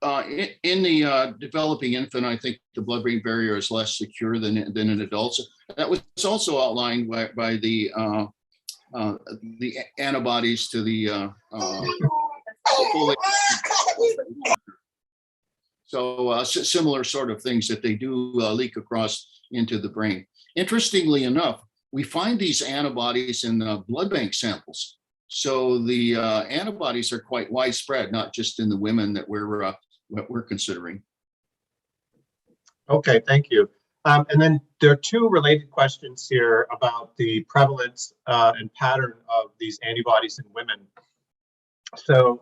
in the developing infant, I think the blood-brain barrier is less secure than in adults. That was also outlined by the antibodies to the so similar sort of things that they do leak across into the brain. Interestingly enough, we find these antibodies in blood bank samples. So the antibodies are quite widespread, not just in the women that we're considering. Okay, thank you. And then there are two related questions here about the prevalence and pattern of these antibodies in women. So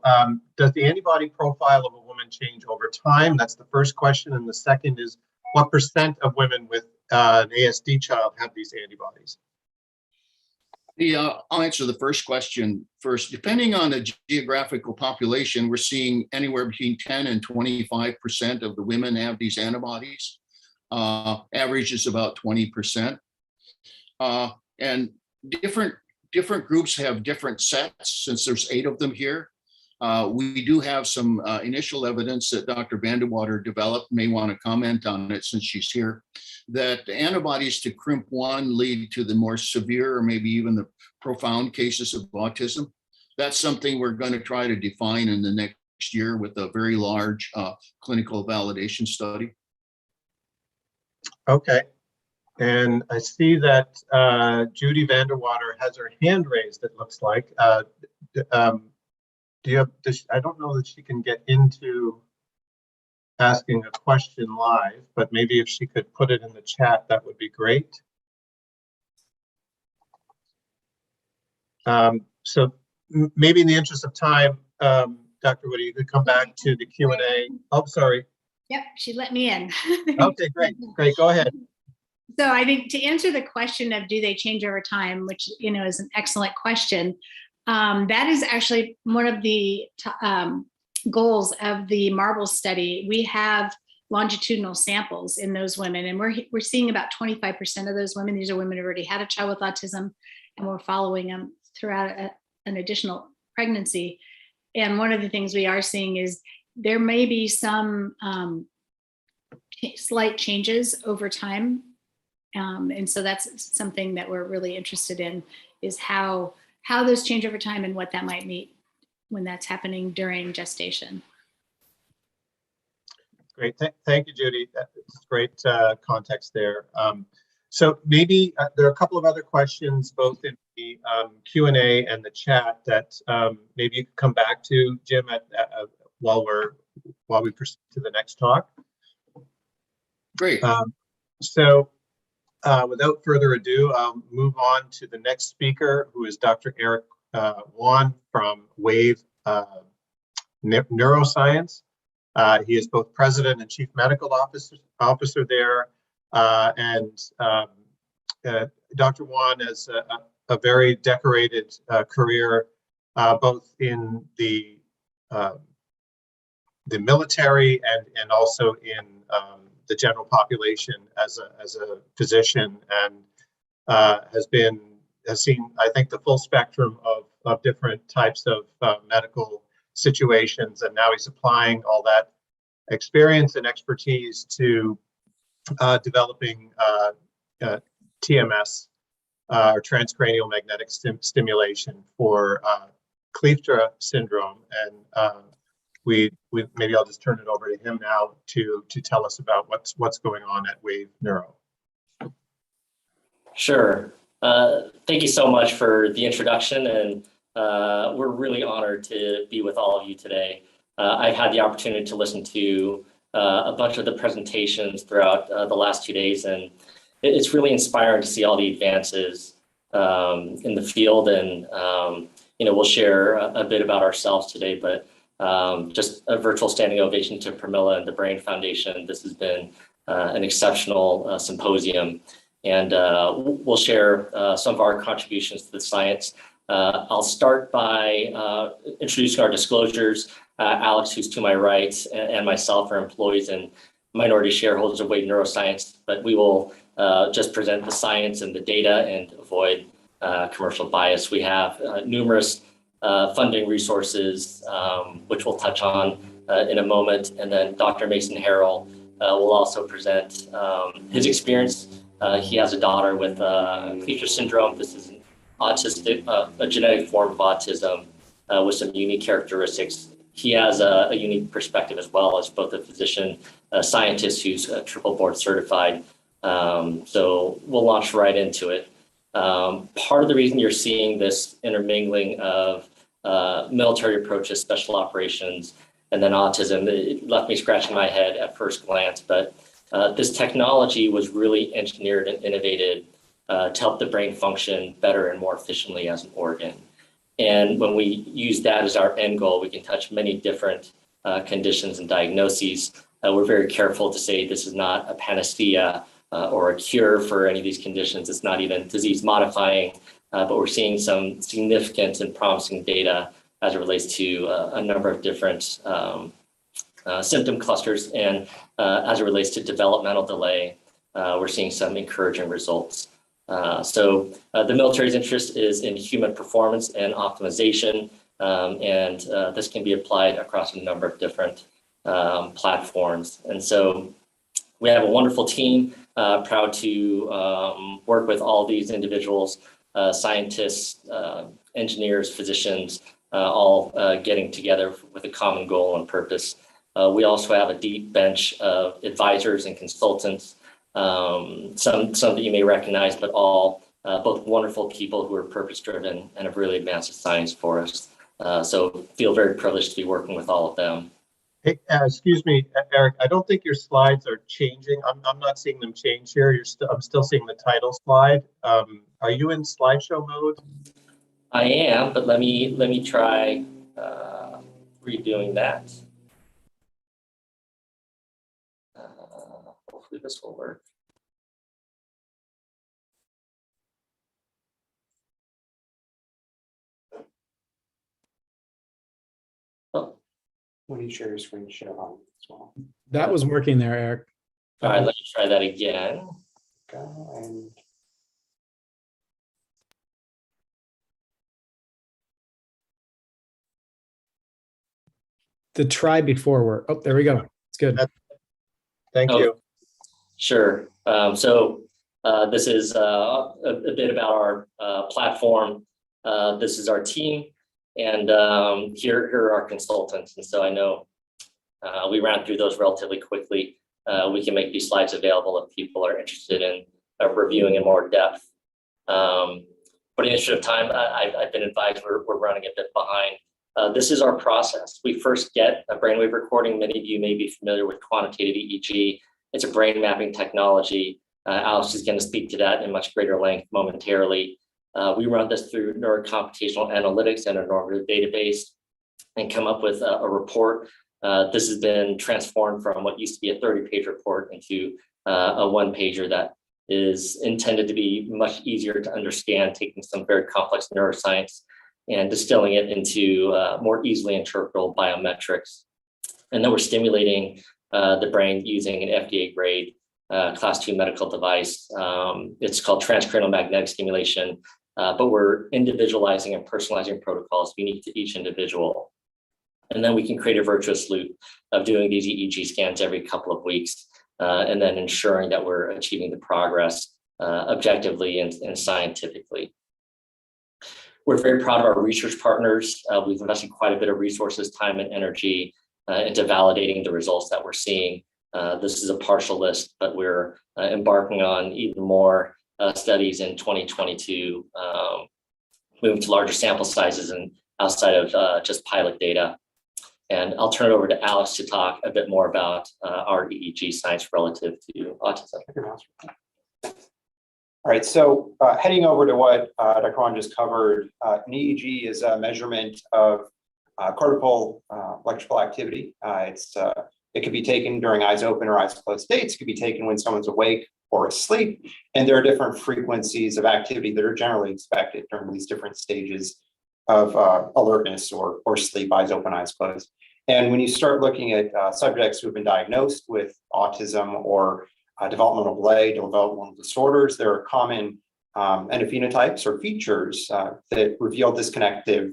does the antibody profile of a woman change over time? That's the first question. And the second is, what % of women with an ASD child have these antibodies? I'll answer the first question first. Depending on the geographical population, we're seeing anywhere between 10 and 25% of the women have these antibodies. Average is about 20%. And different groups have different sets, since there's 8 of them here. We do have some initial evidence that Dr. Vandewater developed, may want to comment on it since she's here, that antibodies to CRIMP1 lead to the more severe or maybe even the profound cases of autism. That's something we're going to try to define in the next year with a very large clinical validation study. Okay. And I see that Judy Vandewater has her hand raised, it looks like. Do you have, I don't know that she can get into asking a question live, but maybe if she could put it in the chat, that would be great. So maybe in the interest of time, Dr. Woody, you could come back to the Q&A. Oh, sorry. Yep, she let me in. Okay, great, go ahead. So I think to answer the question of do they change over time, which is an excellent question, that is actually one of the goals of the MARBLE study. We have longitudinal samples in those women, and we're seeing about 25% of those women. These are women who already had a child with autism, and we're following them throughout an additional pregnancy. And one of the things we are seeing is there may be some slight changes over time. And so that's something that we're really interested in, is how those change over time and what that might mean when that's happening during gestation. Great, thank you, Judy. That's great context there. So maybe there are a couple of other questions, both in the Q&A and the chat, that maybe you could come back to, Jim, while we proceed to the next talk. Great. So without further ado, I'll move on to the next speaker, who is Dr. Eric Wan from WAVE Neuroscience. He is both president and chief medical officer there. Dr. Wan has a very decorated career, both in the military and also in the general population as a physician, and has seen, I think, the full spectrum of different types of medical situations, and now he's applying all that experience and expertise to developing TMS, or transcranial magnetic stimulation for Kleefstra syndrome. And maybe I'll just turn it over to him now to tell us about what's going on at WAVE Neuro. Sure. Thank you so much for the introduction, and we're really honored to be with all of you today. I've had the opportunity to listen to a bunch of the presentations throughout the last 2 days, and it's really inspiring to see all the advances in the field. And we'll share a bit about ourselves today, but just a virtual standing ovation to Pramila and the Brain Foundation. This has been an exceptional symposium, and we'll share some of our contributions to the science. I'll start by introducing our disclosures. Alex, who's to my right, and myself are employees and minority shareholders of WAVE Neuroscience, but we will just present the science and the data and avoid commercial bias. We have numerous funding resources, which we'll touch on in a moment. And then Dr. Mason Harrell will also present his experience. He has a daughter with Kleefstra syndrome. This is an autistic, a genetic form of autism with some unique characteristics. He has a unique perspective as well as both a physician, a scientist who's triple board certified. So we'll launch right into it. Part of the reason you're seeing this intermingling of military approaches, special operations, and then autism, it left me scratching my head at first glance, but this technology was really engineered and innovated to help the brain function better and more efficiently as an organ. And when we use that as our end goal, we can touch many different conditions and diagnoses. We're very careful to say this is not a panacea or a cure for any of these conditions. It's not even disease modifying, but we're seeing some significant and promising data as it relates to a number of different symptom clusters. And as it relates to developmental delay, we're seeing some encouraging results. So the military's interest is in human performance and optimization, and this can be applied across a number of different platforms. And so we have a wonderful team, proud to work with all these individuals, scientists, engineers, physicians, all getting together with a common goal and purpose. We also have a deep bench of advisors and consultants, some that you may recognize, but all both wonderful people who are purpose-driven and have really advanced the science for us. So feel very privileged to be working with all of them. Hey, excuse me, Eric, I don't think your slides are changing. I'm not seeing them change here. I'm still seeing the title slide. Are you in slideshow mode? I am, but let me try redoing that. Hopefully this will work. Oh. When you share your screen, share on as well. That was working there, Eric. All right, let me try that again. Okay, and The try before work. Oh, there we go. It's good. Thank you. Sure. So this is a bit about our platform. This is our team, and here are our consultants. And so I know we ran through those relatively quickly. We can make these slides available if people are interested in reviewing in more depth. But in the interest of time, I've been advised we're running a bit behind. This is our process. We first get a brainwave recording. Many of you may be familiar with quantitative EEG. It's a brain mapping technology. Alex is going to speak to that in much greater length momentarily. We run this through neurocomputational analytics and a normative database and come up with a report. This has been transformed from what used to be a 30-page report into a one-pager that is intended to be much easier to understand, taking some very complex neuroscience and distilling it into more easily interpretable biometrics. And then we're stimulating the brain using an FDA-grade class 2 medical device. It's called transcranial magnetic stimulation, but we're individualizing and personalizing protocols unique to each individual. And then we can create a virtuous loop of doing these EEG scans every couple of weeks, and then ensuring that we're achieving the progress objectively and scientifically. We're very proud of our research partners. We've invested quite a bit of resources, time, and energy into validating the results that we're seeing. This is a partial list, but we're embarking on even more studies in 2022, moving to larger sample sizes and outside of just pilot data. And I'll turn it over to Alex to talk a bit more about our EEG science relative to autism. all right, so heading over to what Dr. Ron just covered, an EEG is a measurement of cortical electrical activity. It could be taken during eyes open or eyes closed states. It could be taken when someone's awake or asleep. And there are different frequencies of activity that are generally expected during these different stages of alertness or sleep, eyes open, eyes closed. And when you start looking at subjects who have been diagnosed with autism or developmental delay, developmental disorders, there are common endophenotypes or features that reveal disconnective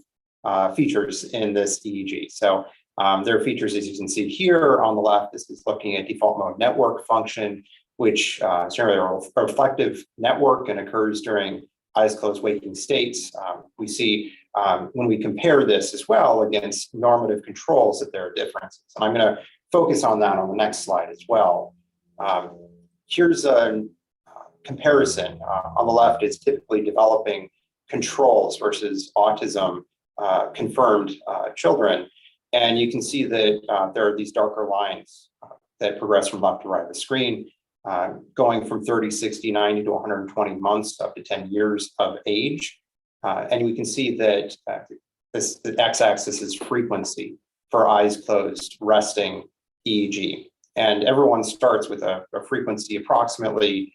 features in this EEG. So There are features, as you can see here on the left. This is looking at default mode network function, which is generally a reflective network and occurs during eyes closed waking states. We see when we compare this as well against normative controls that there are differences. And I'm going to focus on that on the next slide as well. Here's a comparison. On the left, it's typically developing controls versus autism confirmed children. And you can see that there are these darker lines that progress from left to right of the screen, going from 30, 60, 90 to 120 months up to 10 years of age. And we can see that the x-axis is frequency for eyes closed, resting EEG. And everyone starts with a frequency approximately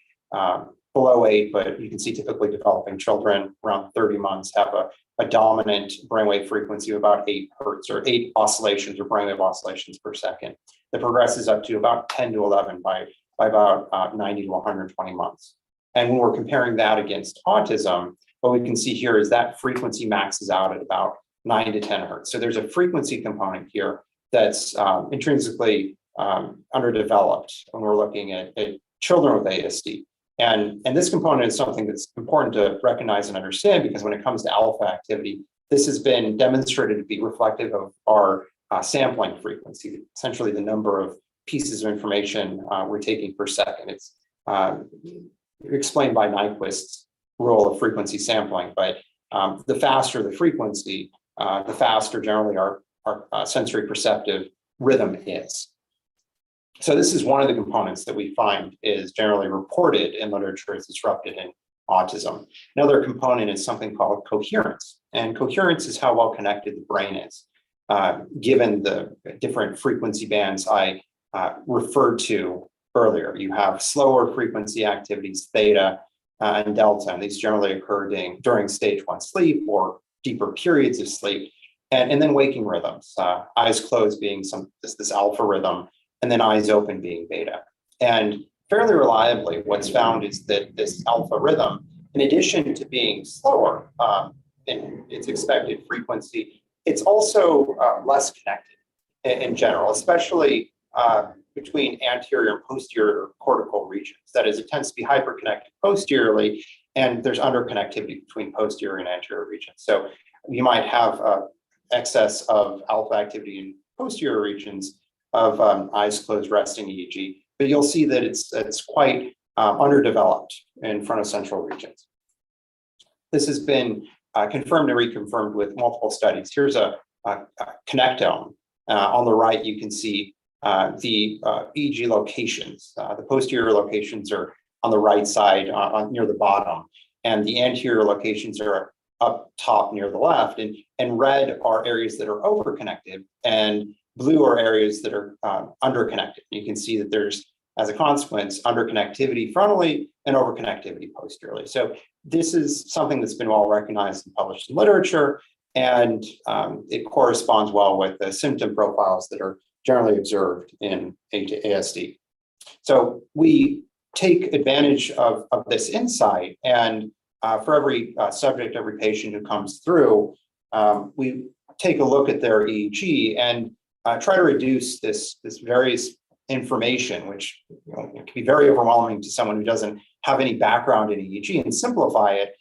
below 8, but you can see typically developing children around 30 months have a dominant brainwave frequency of about 8 hertz or 8 oscillations or brainwave oscillations per second. That progresses up to about 10 to 11 by about 90 to 120 months. And when we're comparing that against autism, what we can see here is that frequency maxes out at about 9 to 10 hertz. So there's a frequency component here that's intrinsically underdeveloped when we're looking at children with ASD. And this component is something that's important to recognize and understand, because when it comes to alpha activity, this has been demonstrated to be reflective of our sampling frequency, essentially the number of pieces of information we're taking per second. It's explained by Nyquist's rule of frequency sampling, but the faster the frequency, the faster generally our sensory perceptive rhythm is. So this is one of the components that we find is generally reported in literature as disrupted in autism. Another component is something called coherence. And coherence is how well connected the brain is, given the different frequency bands I referred to earlier. You have slower frequency activities, theta and delta, and these generally occur during stage 1 sleep or deeper periods of sleep, and then waking rhythms, eyes closed being this alpha rhythm, and then eyes open being beta. And fairly reliably, what's found is that this alpha rhythm, in addition to being slower in its expected frequency, it's also less connected in general, especially between anterior and posterior cortical regions. That is, it tends to be hyperconnected posteriorly, and there's underconnectivity between posterior and anterior regions. So you might have excess of alpha activity in posterior regions of eyes closed resting EEG, but you'll see that it's quite underdeveloped in frontocentral regions. This has been confirmed and reconfirmed with multiple studies. Here's a connectome. On the right, you can see the EEG locations. The posterior locations are on the right side, near the bottom, and the anterior locations are up top near the left. And red are areas that are overconnected, and blue are areas that are underconnected. You can see that there's, as a consequence, underconnectivity frontally and overconnectivity posteriorly. So this is something that's been well recognized and published in literature, and it corresponds well with the symptom profiles that are generally observed in ASD. So we take advantage of this insight, and for every subject, every patient who comes through, we take a look at their EEG and try to reduce this various information, which can be very overwhelming to someone who doesn't have any background in EEG, and simplify it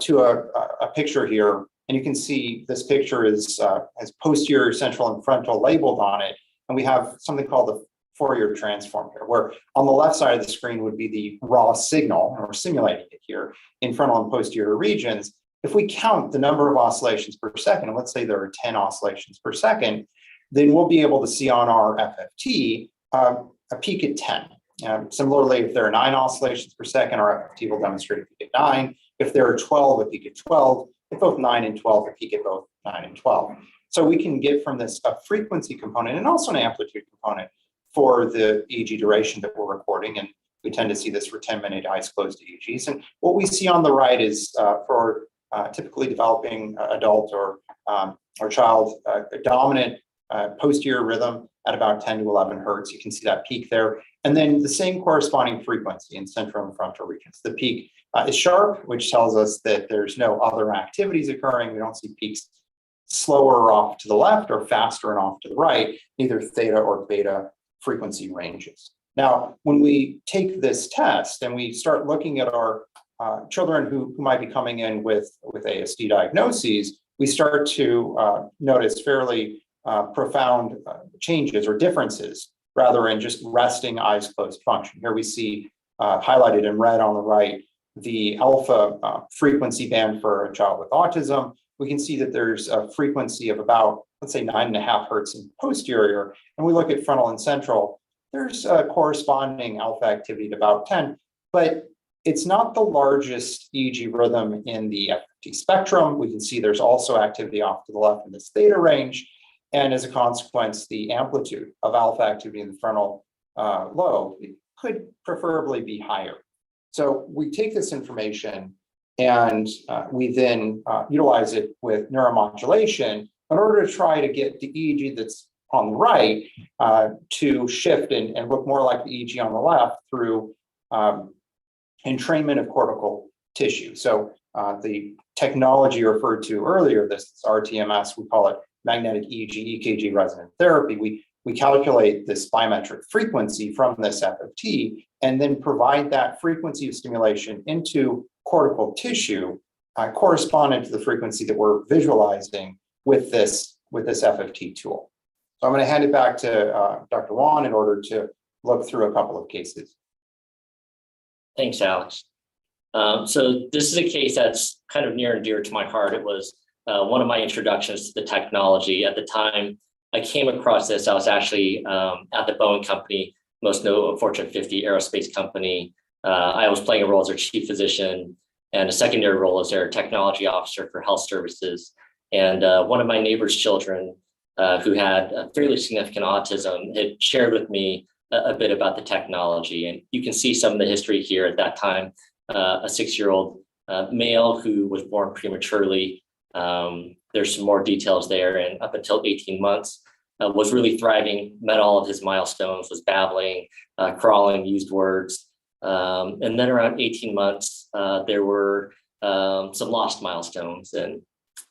to a picture here. And you can see this picture has posterior, central, and frontal labeled on it. And we have something called the Fourier transform here, where on the left side of the screen would be the raw signal, and we're simulating it here in frontal and posterior regions. If we count the number of oscillations per second, and let's say there are 10 oscillations per second, then we'll be able to see on our FFT a peak at 10. Similarly, if there are 9 oscillations per second, our FFT will demonstrate a peak at 9. If there are 12, a peak at 12. If both 9 and 12, a peak at both 9 and 12. So we can get from this a frequency component and also an amplitude component for the EEG duration that we're recording. And we tend to see this for 10-minute eyes closed EEGs. And what we see on the right is for typically developing adult or child, a dominant posterior rhythm at about 10 to 11 hertz. You can see that peak there. And then the same corresponding frequency in central and frontal regions. The peak is sharp, which tells us that there's no other activities occurring. We don't see peaks slower off to the left or faster and off to the right, either theta or beta frequency ranges. Now, when we take this test and we start looking at our children who might be coming in with ASD diagnoses, we start to notice fairly profound changes or differences rather than just resting eyes closed function. Here we see highlighted in red on the right the alpha frequency band for a child with autism. We can see that there's a frequency of about, let's say, 9.5 hertz in posterior. And we look at frontal and central, there's a corresponding alpha activity at about 10, but it's not the largest EEG rhythm in the FFT spectrum. We can see there's also activity off to the left in this theta range. And as a consequence, the amplitude of alpha activity in the frontal lobe could preferably be higher. So we take this information and we then utilize it with neuromodulation in order to try to get the EEG that's on the right to shift and look more like the EEG on the left through entrainment of cortical tissue. So the technology referred to earlier, this RTMS, we call it magnetic EEG, EKG resonant therapy. We calculate this biometric frequency from this FFT and then provide that frequency of stimulation into cortical tissue corresponding to the frequency that we're visualizing with this FFT tool. So I'm going to hand it back to Dr. Wan in order to look through a couple of cases. Thanks, Alex. So this is a case that's kind of near and dear to my heart. It was one of my introductions to the technology. At the time I came across this, I was actually at the Boeing company, most notable Fortune 50 aerospace company. I was playing a role as their chief physician and a secondary role as their technology officer for health services. And one of my neighbor's children who had fairly significant autism had shared with me a bit about the technology. And you can see some of the history here. At that time, a 6-year-old male who was born prematurely. There's some more details there, and up until 18 months was really thriving, met all of his milestones, was babbling, crawling, used words. And then around 18 months, there were some lost milestones, and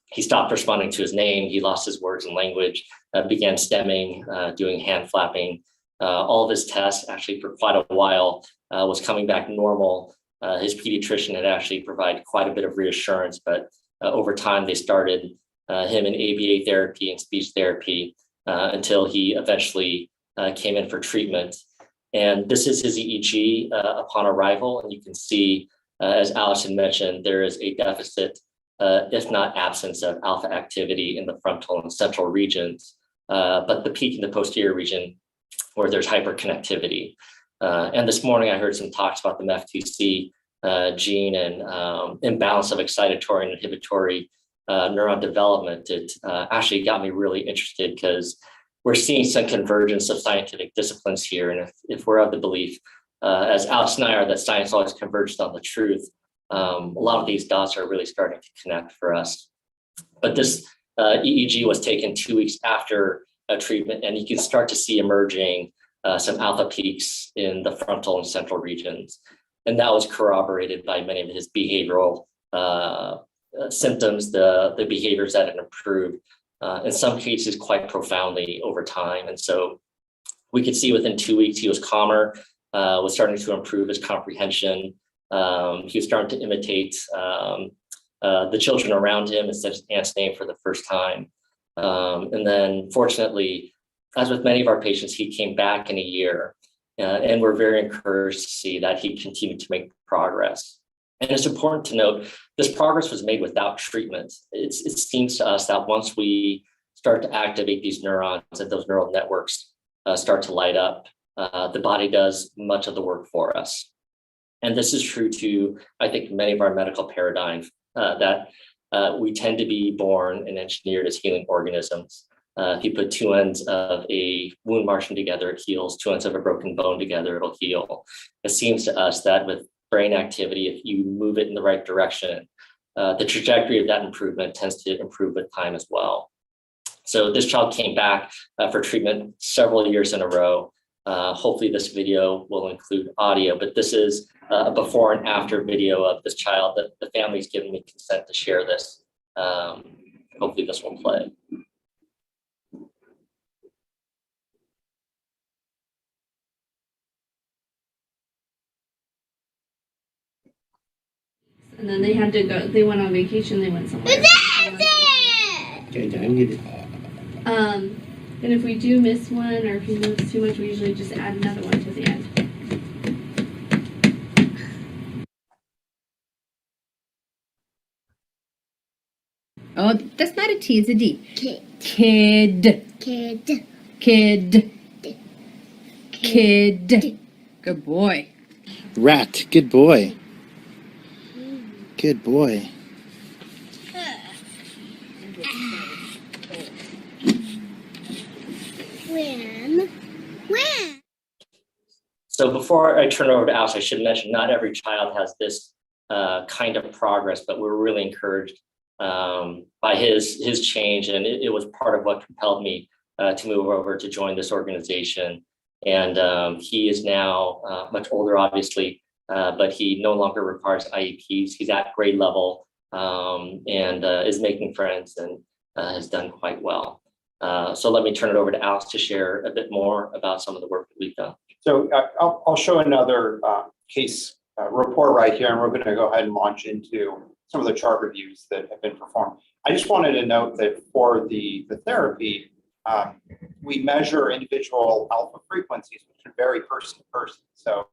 he stopped responding to his name. He lost his words and language, began stemming, doing hand flapping. All of his tests actually for quite a while was coming back normal. His pediatrician had actually provided quite a bit of reassurance, but over time they started him in ABA therapy and speech therapy until he eventually came in for treatment. And this is his EEG upon arrival. And you can see, as Allison mentioned, there is a deficit, if not absence, of alpha activity in the frontal and central regions, but the peak in the posterior region where there's hyperconnectivity. And this morning I heard some talks about the MEF2C gene and imbalance of excitatory and inhibitory neuron development. It actually got me really interested because we're seeing some convergence of scientific disciplines here. And if we're of the belief, as Alex and I are, that science always converges on the truth, a lot of these dots are really starting to connect for us. But this EEG was taken 2 weeks after treatment, and you can start to see emerging some alpha peaks in the frontal and central regions. And that was corroborated by many of his behavioral symptoms, the behaviors that had improved, in some cases quite profoundly over time. And so we could see within 2 weeks, he was calmer, was starting to improve his comprehension. He was starting to imitate the children around him and said his aunt's name for the first time. And then fortunately, as with many of our patients, he came back in a year. And we're very encouraged to see that he continued to make progress. And it's important to note, this progress was made without treatment. It seems to us that once we start to activate these neurons and those neural networks start to light up, the body does much of the work for us. And this is true to, I think, many of our medical paradigms, that we tend to be born and engineered as healing organisms. If you put two ends of a wound marching together, it heals. Two ends of a broken bone together, it'll heal. It seems to us that with brain activity, if you move it in the right direction, the trajectory of that improvement tends to improve with time as well. So this child came back for treatment several years in a row. Hopefully this video will include audio, but this is a before and after video of this child that the family's given me consent to share this. hopefully this will play. And then they had to go, they went on vacation, they went somewhere. Okay, don't get it. And if we do miss one, or if he moves too much, we usually just add another one to the end. Oh, that's not a T, it's a D. Kid. Kid. Kid. Kid. Kid. Good boy. Rat. Good boy. Good boy. When? So before I turn it over to Alice, I should mention not every child has this kind of progress, but we're really encouraged by his change, and it was part of what compelled me to move over to join this organization. And he is now much older, obviously, but he no longer requires IEPs. He's at grade level and is making friends and has done quite well. So let me turn it over to Alice to share a bit more about some of the work that we've done. So I'll show another case report right here, and we're going to go ahead and launch into some of the chart reviews that have been performed. I just wanted to note that for the therapy, we measure individual alpha frequencies, which can vary person to person. So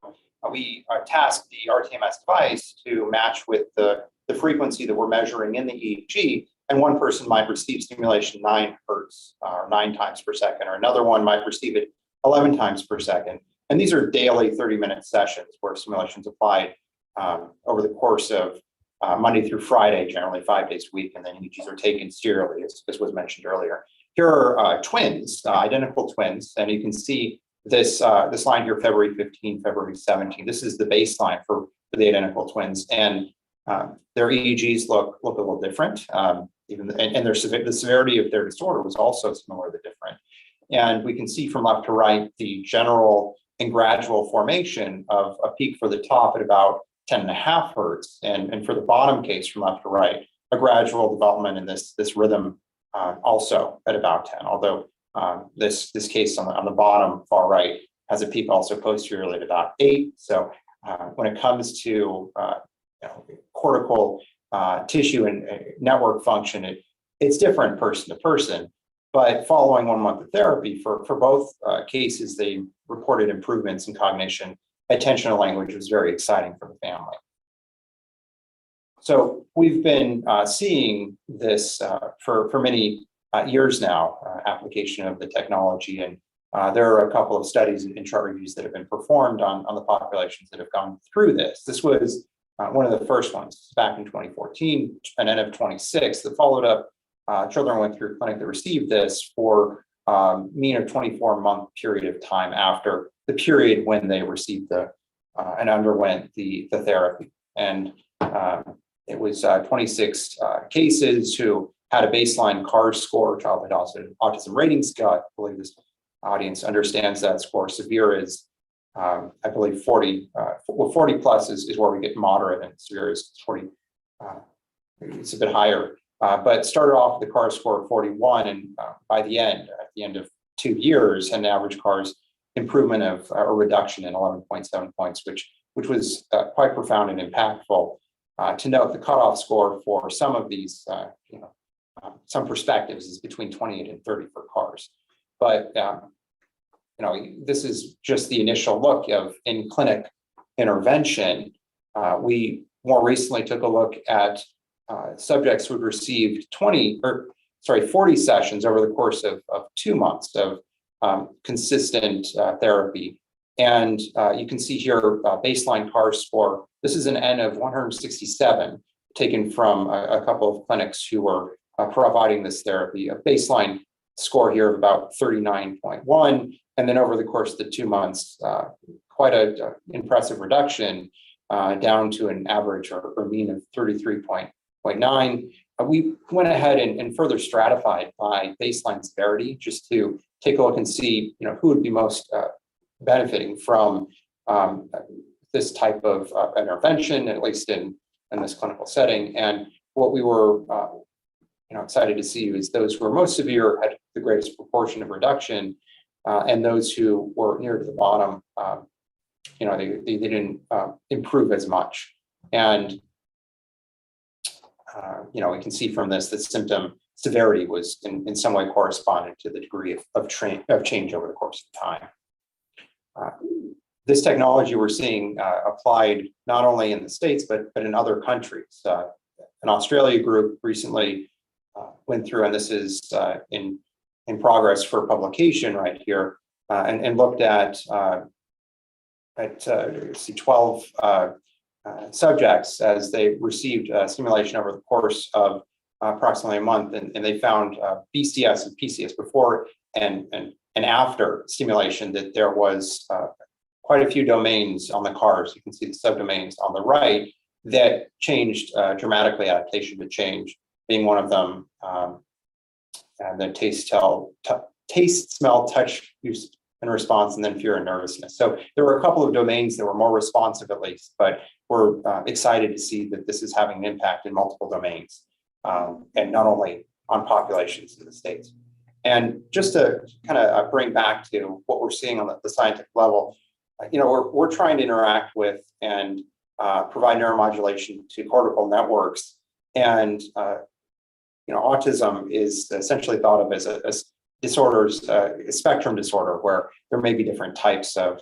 we task the RTMS device to match with the frequency that we're measuring in the EEG, and one person might receive stimulation 9 hertz or 9 times per second, or another one might receive it 11 times per second. And these are daily 30-minute sessions where stimulation is applied over the course of Monday through Friday, generally 5 days a week, and then EEGs are taken serially, as was mentioned earlier. Here are twins, identical twins, and you can see this line here, February 15, February 17. This is the baseline for the identical twins, and their EEGs look a little different, and the severity of their disorder was also similarly different. And we can see from left to right the general and gradual formation of a peak for the top at about 10.5 hertz, and for the bottom case from left to right, a gradual development in this rhythm also at about 10. Although this case on the bottom far right has a peak also posteriorly at about 8. So when it comes to cortical tissue and network function, it's different person to person. But following 1 month of therapy, for both cases, they reported improvements in cognition. Attention to language was very exciting for the family. So we've been seeing this for many years now, application of the technology. And there are a couple of studies and chart reviews that have been performed on the populations that have gone through this. This was one of the first ones back in 2014, an N of 26 that followed up. Children went through a clinic that received this for mean of 24-month period of time after the period when they received and underwent the therapy. And it was 26 cases who had a baseline CARS score, childhood autism rating scale. I believe this audience understands that score. Severe is, I believe, 40. 40 plus is where we get moderate, and severe is 40. It's a bit higher. But started off with a CARS score of 41, and by the end, at the end of 2 years, had an average CARS improvement of a reduction in 11.7 points, which was quite profound and impactful. To note, the cutoff score for some of these, some perspectives is between 28 and 30 for CARS. But this is just the initial look of in-clinic intervention. We more recently took a look at subjects who had received 40 sessions over the course of 2 months of consistent therapy. And you can see here baseline CARS score. This is an N of 167 taken from a couple of clinics who were providing this therapy. A baseline score here of about 39.1. And then over the course of the 2 months, quite an impressive reduction down to an average or mean of 33.9. We went ahead and further stratified by baseline severity just to take a look and see, who would be most benefiting from this type of intervention, at least in this clinical setting. And what we were excited to see is those who were most severe had the greatest proportion of reduction, and those who were near to the bottom, they didn't improve as much. And we can see from this that symptom severity was in some way corresponded to the degree of change over the course of time. This technology we're seeing applied not only in the States, but in other countries. An Australia group recently went through, and this is in progress for publication right here, and looked at 12 subjects as they received stimulation over the course of approximately a month, and they found BCS and PCS before and after stimulation that there was quite a few domains on the cars. You can see the subdomains on the right that changed dramatically, adaptation to change being one of them, and then taste, smell, touch, use, and response, and then fear and nervousness. So there were a couple of domains that were more responsive at least, but we're excited to see that this is having an impact in multiple domains, and not only on populations in the States. And just to kind of bring back to what we're seeing on the scientific level, we're trying to interact with and provide neuromodulation to cortical networks. And autism is essentially thought of as disorders, a spectrum disorder, where there may be different types of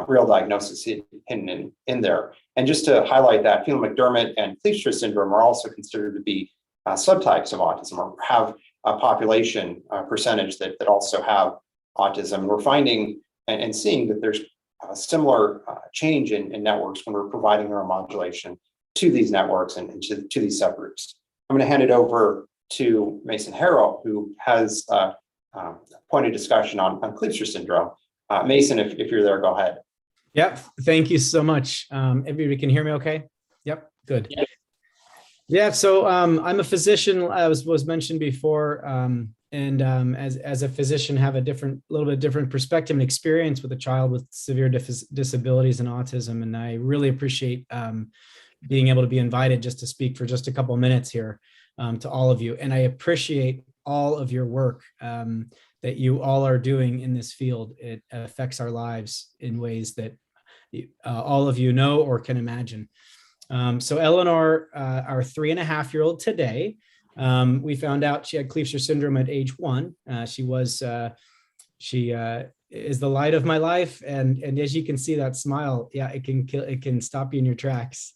real diagnosis hidden in there. And just to highlight that, Phelan-McDermott and Kleefstra syndrome are also considered to be subtypes of autism, or have a population percentage that also have autism. We're finding and seeing that there's a similar change in networks when we're providing neuromodulation to these networks and to these subgroups. I'm going to hand it over to Mason Harrell, who has a pointed discussion on Kleefstra syndrome. Mason, if you're there, go ahead. Yep. Thank you so much. Everybody can hear me okay? Yep. Good. Yep. Yeah. So I'm a physician, as was mentioned before, and as a physician, have a little bit different perspective and experience with a child with severe disabilities and autism. And I really appreciate being able to be invited just to speak for just a couple of minutes here to all of you. And I appreciate all of your work that you all are doing in this field. It affects our lives in ways that all of you know or can imagine. So Eleanor, our 3.5-year-old today, we found out she had Kleefstra syndrome at age 1. She is the light of my life, and as you can see, that smile, yeah, it can stop you in your tracks.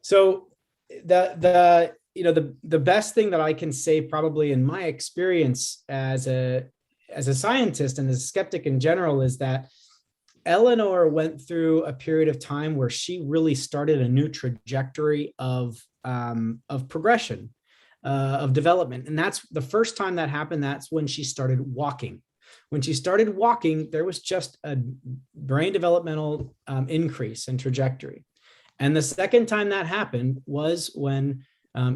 So the best thing that I can say, probably in my experience as a scientist and as a skeptic in general, is that Eleanor went through a period of time where she really started a new trajectory of progression, of development. And that's the first time that happened. That's when she started walking. When she started walking, there was just a brain developmental increase in trajectory. And the second time that happened was when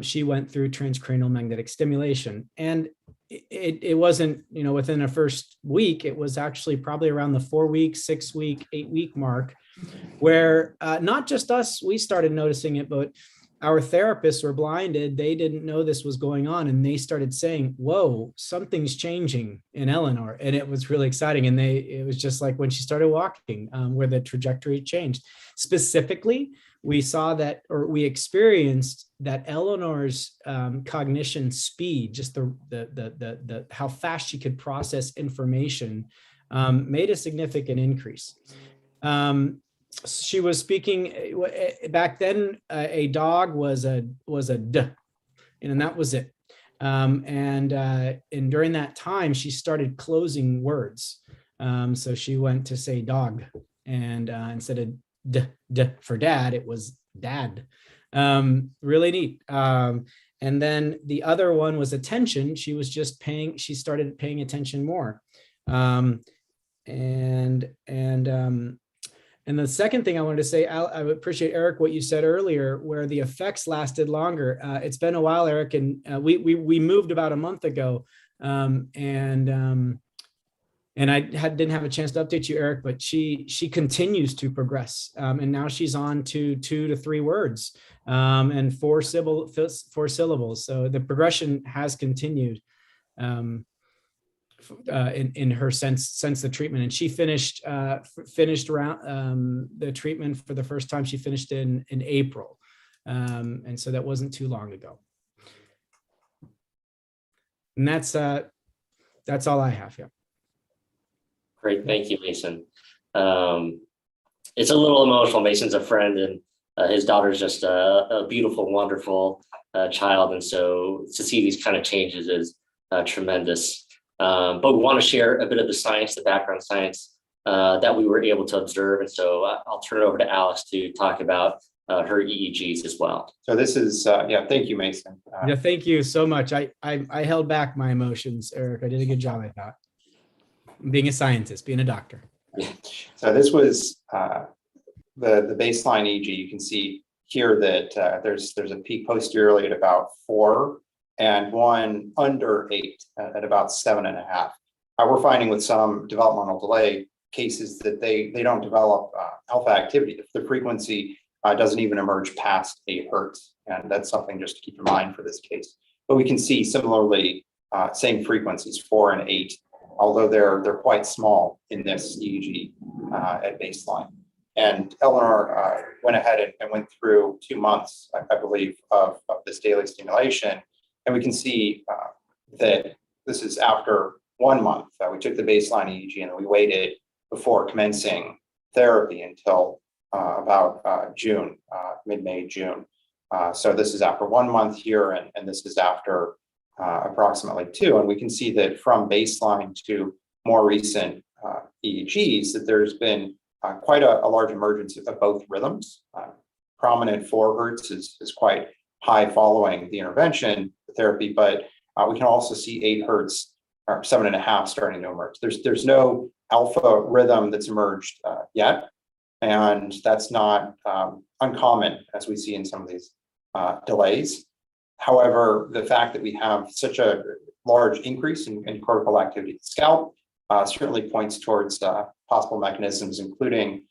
she went through transcranial magnetic stimulation. And it wasn't, within a first week. It was actually probably around the 4-week, 6-week, 8-week mark, where not just us, we started noticing it, but our therapists were blinded. They didn't know this was going on. And they started saying, whoa, something's changing in Eleanor. And it was really exciting. And it was just like when she started walking, where the trajectory changed. Specifically, we saw that, or we experienced that Eleanor's cognition speed, just the how fast she could process information, made a significant increase. She was speaking back then. A dog was a d, and that was it. And during that time, she started closing words. So she went to say dog, and instead of d for dad, it was dad. Really neat. And then the other one was attention. She was just she started paying attention more. And the second thing I wanted to say, I appreciate, Eric, what you said earlier, where the effects lasted longer. It's been a while, Eric, and we moved about a month ago. And I didn't have a chance to update you, Eric, but she continues to progress. And now she's on to 2 to 3 words and 4 syllables. So the progression has continued in her since the treatment. And she finished around the treatment for the first time. She finished in April. And so that wasn't too long ago. And that's all I have. Yeah. Great, thank you, Mason. It's a little emotional. Mason's a friend, and his daughter's just a beautiful, wonderful child, and so to see these kind of changes is tremendous. But we want to share a bit of the science, the background science that we were able to observe, and so I'll turn it over to Alex to talk about her EEGs as well. So this is, yeah, thank you, Mason. Yeah, thank you so much. I held back my emotions, Eric. I did a good job, I thought. Being a scientist, being a doctor. So this was the baseline EEG. You can see here that there's a peak posteriorly at about 4 and one under 8 at about 7.5. We're finding with some developmental delay cases that they don't develop alpha activity. If the frequency doesn't even emerge past 8 hertz, and that's something just to keep in mind for this case. But we can see similarly same frequencies, 4 and 8. Although they're quite small in this EEG at baseline. And Eleanor went ahead and went through 2 months, I believe, of this daily stimulation. And we can see that this is after 1 month. We took the baseline EEG and we waited before commencing therapy until about June, mid-May, June. So this is after 1 month here, and this is after approximately 2, and we can see that from baseline to more recent EEGs that there's been quite a large emergence of both rhythms. Prominent 4 hertz is quite high following the intervention therapy, but we can also see 8 hertz or 7.5 starting to emerge. There's no alpha rhythm that's emerged yet, and that's not uncommon as we see in some of these delays. However, the fact that we have such a large increase in cortical activity in the scalp certainly points towards possible mechanisms, including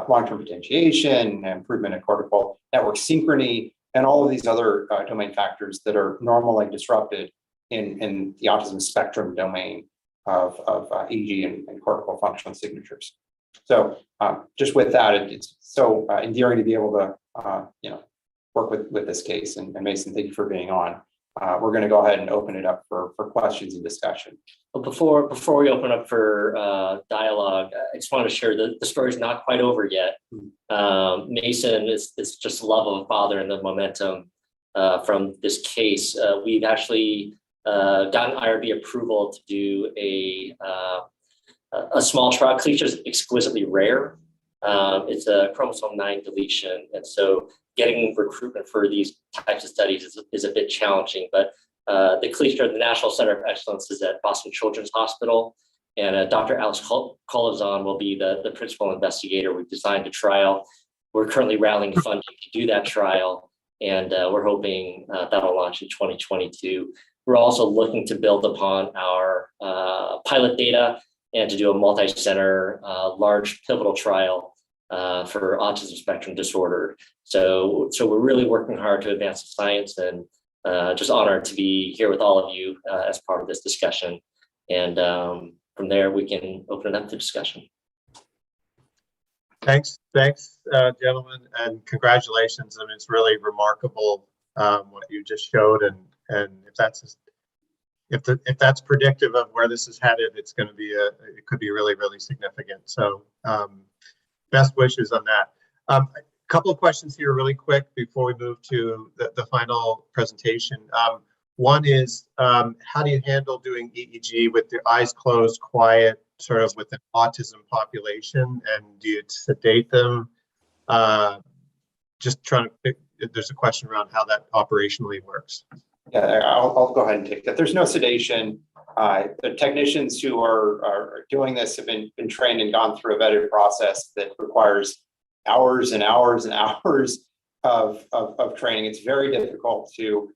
long-term potentiation, improvement in cortical network synchrony, and all of these other domain factors that are normally disrupted in the autism spectrum domain of EEG and cortical functional signatures. So just with that, it's so endearing to be able to work with this case. And Mason, thank you for being on. We're going to go ahead and open it up for questions and discussion. But before we open up for dialogue, I just want to share that the story's not quite over yet. Mason is just the love of a father and the momentum from this case. We've actually gotten IRB approval to do a small trial. Cleavage is exquisitely rare. It's a chromosome 9 deletion, and so getting recruitment for these types of studies is a bit challenging. But the CLEATure, the National Center of Excellence, is at Boston Children's Hospital, and Dr. Alex Colazon will be the principal investigator. We've designed a trial. We're currently rallying funding to do that trial, and we're hoping that'll launch in 2022. We're also looking to build upon our pilot data and to do a multi-center, large pivotal trial for autism spectrum disorder. So we're really working hard to advance the science, and just honored to be here with all of you as part of this discussion. And from there, we can open it up to discussion. Thanks, gentlemen, and congratulations. I mean, it's really remarkable what you just showed, and if that's predictive of where this is headed, it's going to be it could be really, really significant. So best wishes on that. A couple of questions here really quick before we move to the final presentation. One is, how do you handle doing EEG with your eyes closed, quiet, sort of with an autism population, and do you sedate them? Just trying to pick, there's a question around how that operationally works. Yeah, I'll go ahead and take that. There's no sedation. The technicians who are doing this have been trained and gone through a vetted process that requires hours and hours and hours of training. It's very difficult to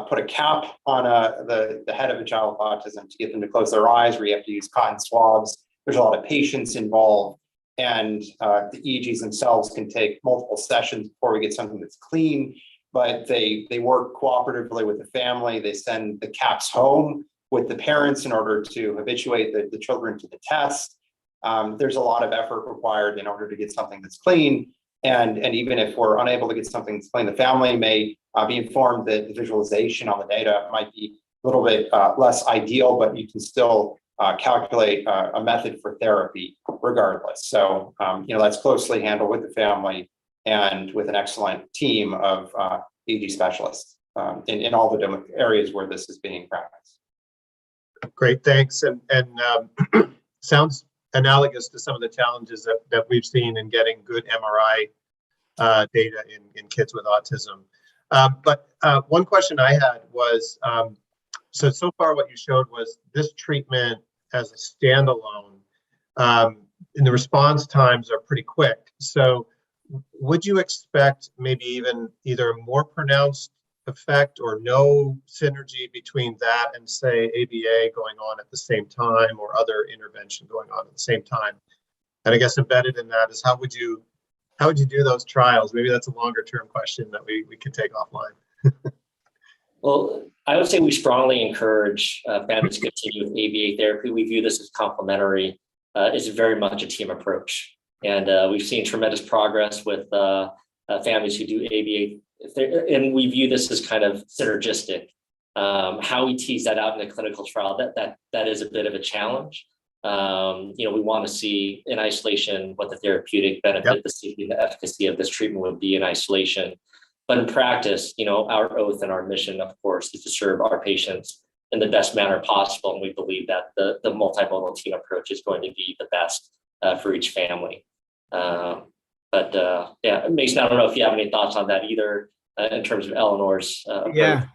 put a cap on the head of a child with autism to get them to close their eyes, where you have to use cotton swabs There's a lot of patience involved, and the EEGs themselves can take multiple sessions before we get something that's clean. But they work cooperatively with the family. They send the CAPs home with the parents in order to habituate the children to the test. There's a lot of effort required in order to get something that's clean. And even if we're unable to get something that's clean, the family may be informed that the visualization on the data might be a little bit less ideal, but you can still calculate a method for therapy regardless. So, that's closely handled with the family and with an excellent team of EEG specialists in all the areas where this is being practiced. Great, thanks. And sounds analogous to some of the challenges that we've seen in getting good MRI data in kids with autism. But one question I had was, so far what you showed was this treatment as a standalone, and the response times are pretty quick. So would you expect maybe even either a more pronounced effect or no synergy between that and, say, ABA going on at the same time, or other intervention going on at the same time? And I guess embedded in that is, how would you do those trials? Maybe that's a longer term question that we could take offline. Well, I would say we strongly encourage families to continue with ABA therapy. We view this as complementary. It's very much a team approach. And we've seen tremendous progress with families who do ABA, and we view this as kind of synergistic. How we tease that out in a clinical trial, that is a bit of a challenge. We want to see in isolation what the therapeutic benefit, the safety, the efficacy of this treatment would be in isolation. But in practice, our oath and our mission, of course, is to serve our patients in the best manner possible. And we believe that the multimodal team approach is going to be the best for each family. Mason, I don't know if you have any thoughts on that either in terms of Eleanor's approach. Yeah,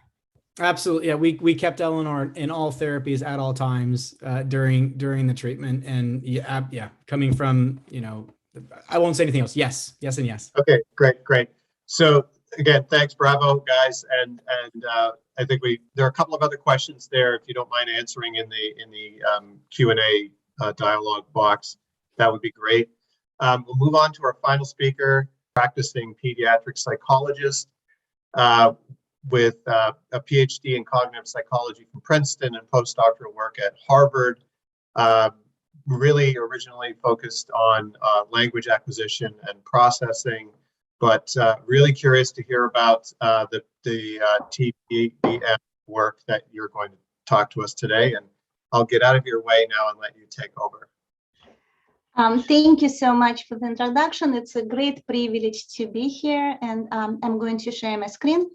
absolutely. Yeah, we kept Eleanor in all therapies at all times during the treatment. And coming from, I won't say anything else. Yes, and yes. Okay, great. So again, thanks, bravo, guys. And I think there are a couple of other questions there. If you don't mind answering in the Q&A dialogue box, that would be great. We'll move on to our final speaker, practicing pediatric psychologist with a PhD in cognitive psychology from Princeton and postdoctoral work at Harvard. Really originally focused on language acquisition and processing, but really curious to hear about the TPBM work that you're going to talk to us today. And I'll get out of your way now and let you take over. Thank you so much for the introduction. It's a great privilege to be here, and I'm going to share my screen.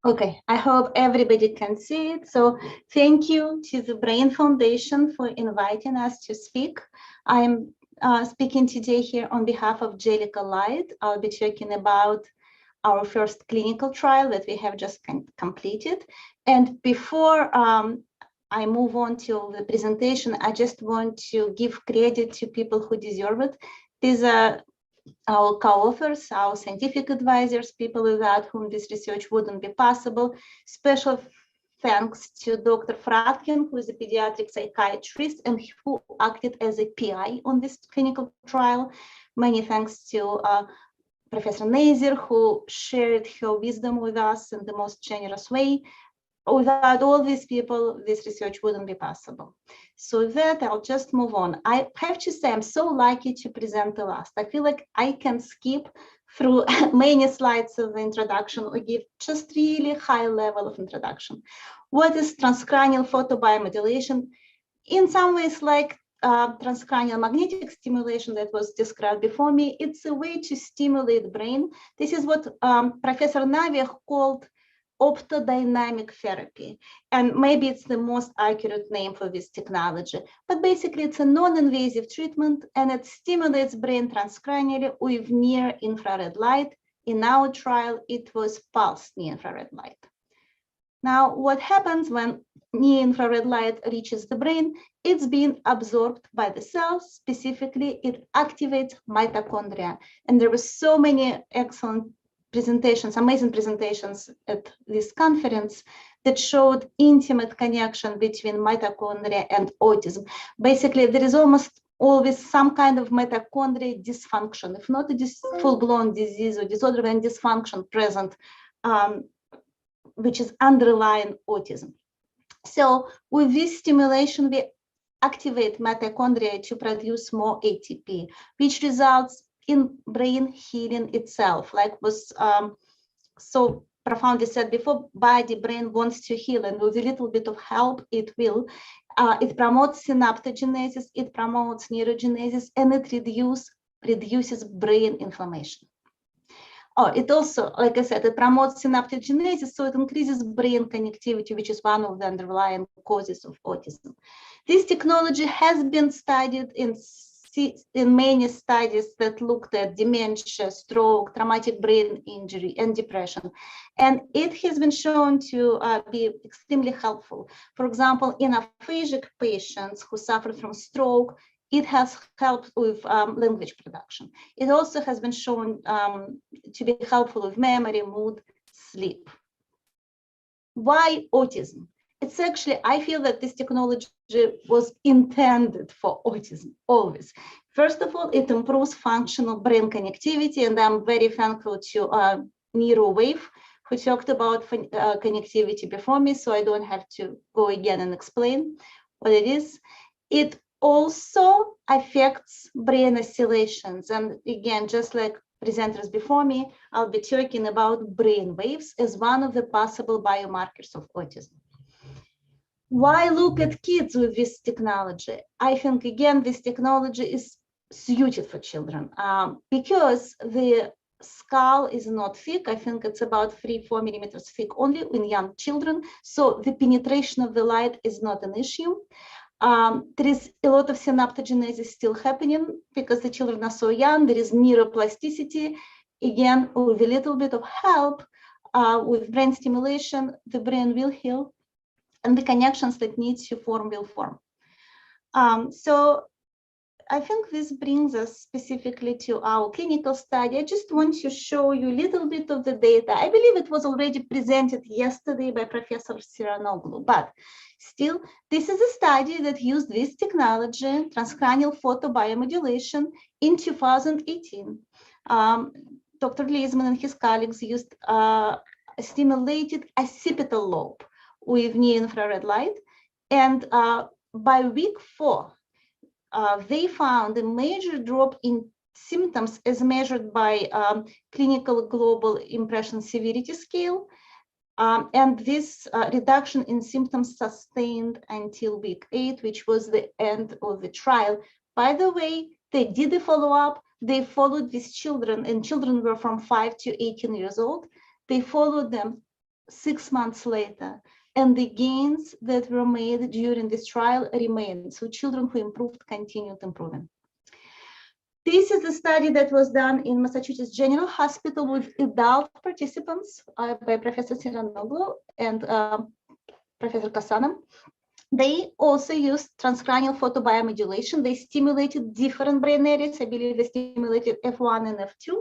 Okay, I hope everybody can see it. So thank you to the Brain Foundation for inviting us to speak. I'm speaking today here on behalf of Jellica Light. I'll be talking about our first clinical trial that we have just completed. And before I move on to the presentation, I just want to give credit to people who deserve it. These are our co-authors, our scientific advisors, people without whom this research wouldn't be possible. Special thanks to Dr. Fratkin, who is a pediatric psychiatrist and who acted as a PI on this clinical trial. Many thanks to Professor Nazir, who shared her wisdom with us in the most generous way. Without all these people, this research wouldn't be possible. So with that, I'll just move on. I have to say, I'm so lucky to present the last. I feel like I can skip through many slides of the introduction or give just really high level of introduction. What is transcranial photobiomodulation? In some ways, like transcranial magnetic stimulation that was described before me, it's a way to stimulate the brain. This is what Professor Navier called optodynamic therapy, and maybe it's the most accurate name for this technology, but basically it's a non-invasive treatment and it stimulates brain transcranially with near infrared light. In our trial, it was pulsed near infrared light. Now, what happens when near infrared light reaches the brain? It's being absorbed by the cells. Specifically, it activates mitochondria, and there were so many excellent presentations, amazing presentations at this conference that showed intimate connection between mitochondria and autism. Basically, there is almost always some kind of mitochondria dysfunction, if not a full-blown disease or disorder and dysfunction present, which is underlying autism. So with this stimulation, we activate mitochondria to produce more ATP, which results in brain healing itself, like was so profoundly said before. Body, brain wants to heal, and with a little bit of help, it will. It promotes synaptogenesis, it promotes neurogenesis, and it reduces brain inflammation. Oh, it also, like I said, it promotes synaptogenesis, so it increases brain connectivity, which is one of the underlying causes of autism. This technology has been studied in many studies that looked at dementia, stroke, traumatic brain injury, and depression. And it has been shown to be extremely helpful. For example, in aphasic patients who suffer from stroke, it has helped with language production. It also has been shown to be helpful with memory, mood, sleep. Why autism? It's actually, I feel that this technology was intended for autism, always. First of all, it improves functional brain connectivity, and I'm very thankful to Nero Wave, who talked about connectivity before me, so I don't have to go again and explain what it is. It also affects brain oscillations, and again, just like presenters before me, I'll be talking about brain waves as one of the possible biomarkers of autism. Why look at kids with this technology? I think, again, this technology is suited for children because the skull is not thick. I think it's about 3-4 millimeters thick only in young children. So the penetration of the light is not an issue. There is a lot of synaptogenesis still happening because the children are so young. There is neuroplasticity. Again, with a little bit of help with brain stimulation, the brain will heal, and the connections that need to form will form. So I think this brings us specifically to our clinical study. I just want to show you a little bit of the data. I believe it was already presented yesterday by Professor Siranoglu, but still, this is a study that used this technology, transcranial photobiomodulation, in 2018. Dr. Leisman and his colleagues used stimulated occipital lobe with near-infrared light, and by week 4, they found a major drop in symptoms as measured by clinical global impression severity scale, and this reduction in symptoms sustained until week 8, which was the end of the trial. By the way, they did a follow-up. They followed these children, and children were from 5 to 18 years old. They followed them 6 months later, and the gains that were made during this trial remained. So children who improved continued improving. This is a study that was done in Massachusetts General Hospital with adult participants by Professor Siranoglu and Professor Kasanam. They also used transcranial photobiomodulation. They stimulated different brain areas. I believe they stimulated F1 and F2.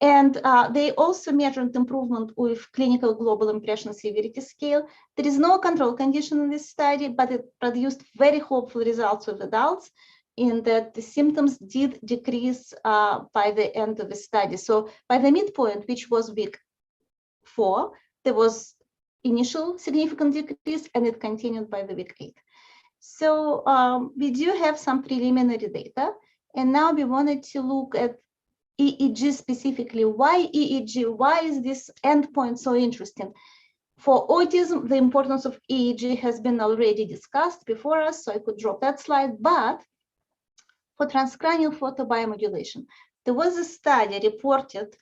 And they also measured improvement with clinical global impression severity scale. There is no control condition in this study, but it produced very hopeful results with adults in that the symptoms did decrease by the end of the study. So by the midpoint, which was week 4, there was initial significant decrease, and it continued by the week 8. So we do have some preliminary data, and now we wanted to look at EEG specifically. Why EEG? Why is this endpoint so interesting? For autism, the importance of EEG has been already discussed before us, so I could drop that slide. But for transcranial photobiomodulation, there was a study reported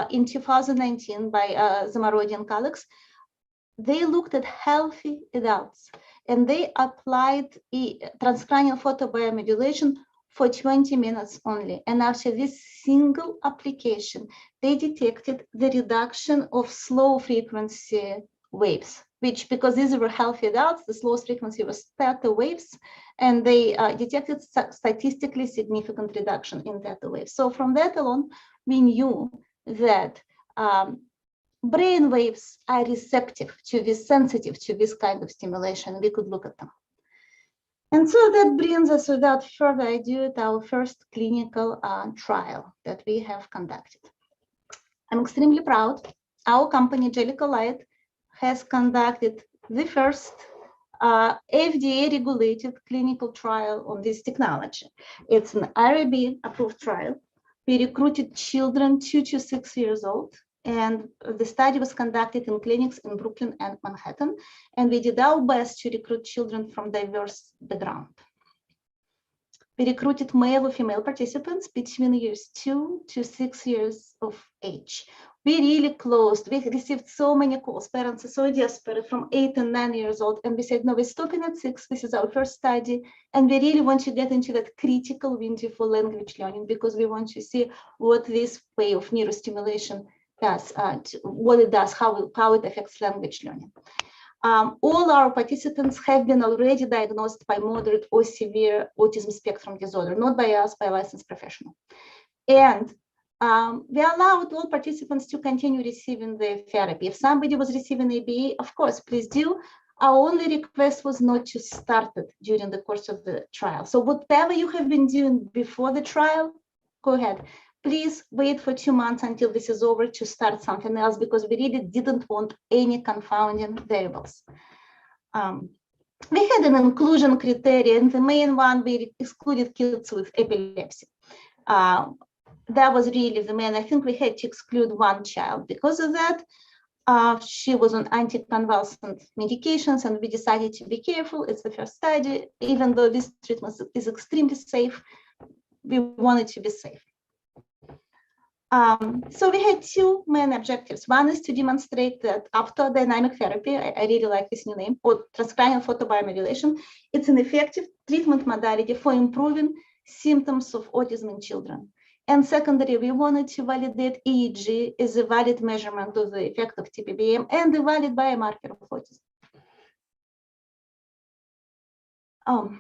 in 2019 by Zamarodi and colleagues. They looked at healthy adults, and they applied transcranial photobiomodulation for 20 minutes only. And after this single application, they detected the reduction of slow frequency waves, which, because these were healthy adults, the slowest frequency was theta waves, and they detected statistically significant reduction in theta waves. So from that alone, we knew that brain waves are receptive to this, sensitive to this kind of stimulation. We could look at them. And so that brings us, without further ado, to our first clinical trial that we have conducted. I'm extremely proud. Our company, Jellicoe Light, has conducted the first FDA-regulated clinical trial on this technology. It's an IRB-approved trial. We recruited children 2 to 6 years old, and the study was conducted in clinics in Brooklyn and Manhattan, and we did our best to recruit children from diverse backgrounds. We recruited male or female participants between years 2 to 6 years of age. We really closed. We received so many calls. Parents are so desperate from 8 and 9 years old. And we said, no, we're stopping at 6. This is our first study. And we really want to get into that critical window for language learning, because we want to see what this way of neurostimulation does, what it does, how it affects language learning. All our participants have been already diagnosed by moderate or severe autism spectrum disorder, not by us, by a licensed professional. And we allowed all participants to continue receiving the therapy. If somebody was receiving ABA, of course, please do. Our only request was not to start it during the course of the trial. So whatever you have been doing before the trial, go ahead. Please wait for 2 months until this is over to start something else, because we really didn't want any confounding variables. We had an inclusion criteria, and the main one, we excluded kids with epilepsy. That was really the main. I think we had to exclude one child because of that. She was on anticonvulsant medications, and we decided to be careful. It's the first study. Even though this treatment is extremely safe, we wanted to be safe. So we had 2 main objectives. One is to demonstrate that optodynamic therapy, I really like this new name, or transcranial photobiomodulation, it's an effective treatment modality for improving symptoms of autism in children. And secondly, we wanted to validate EEG as a valid measurement of the effect of TPBM and a valid biomarker of autism.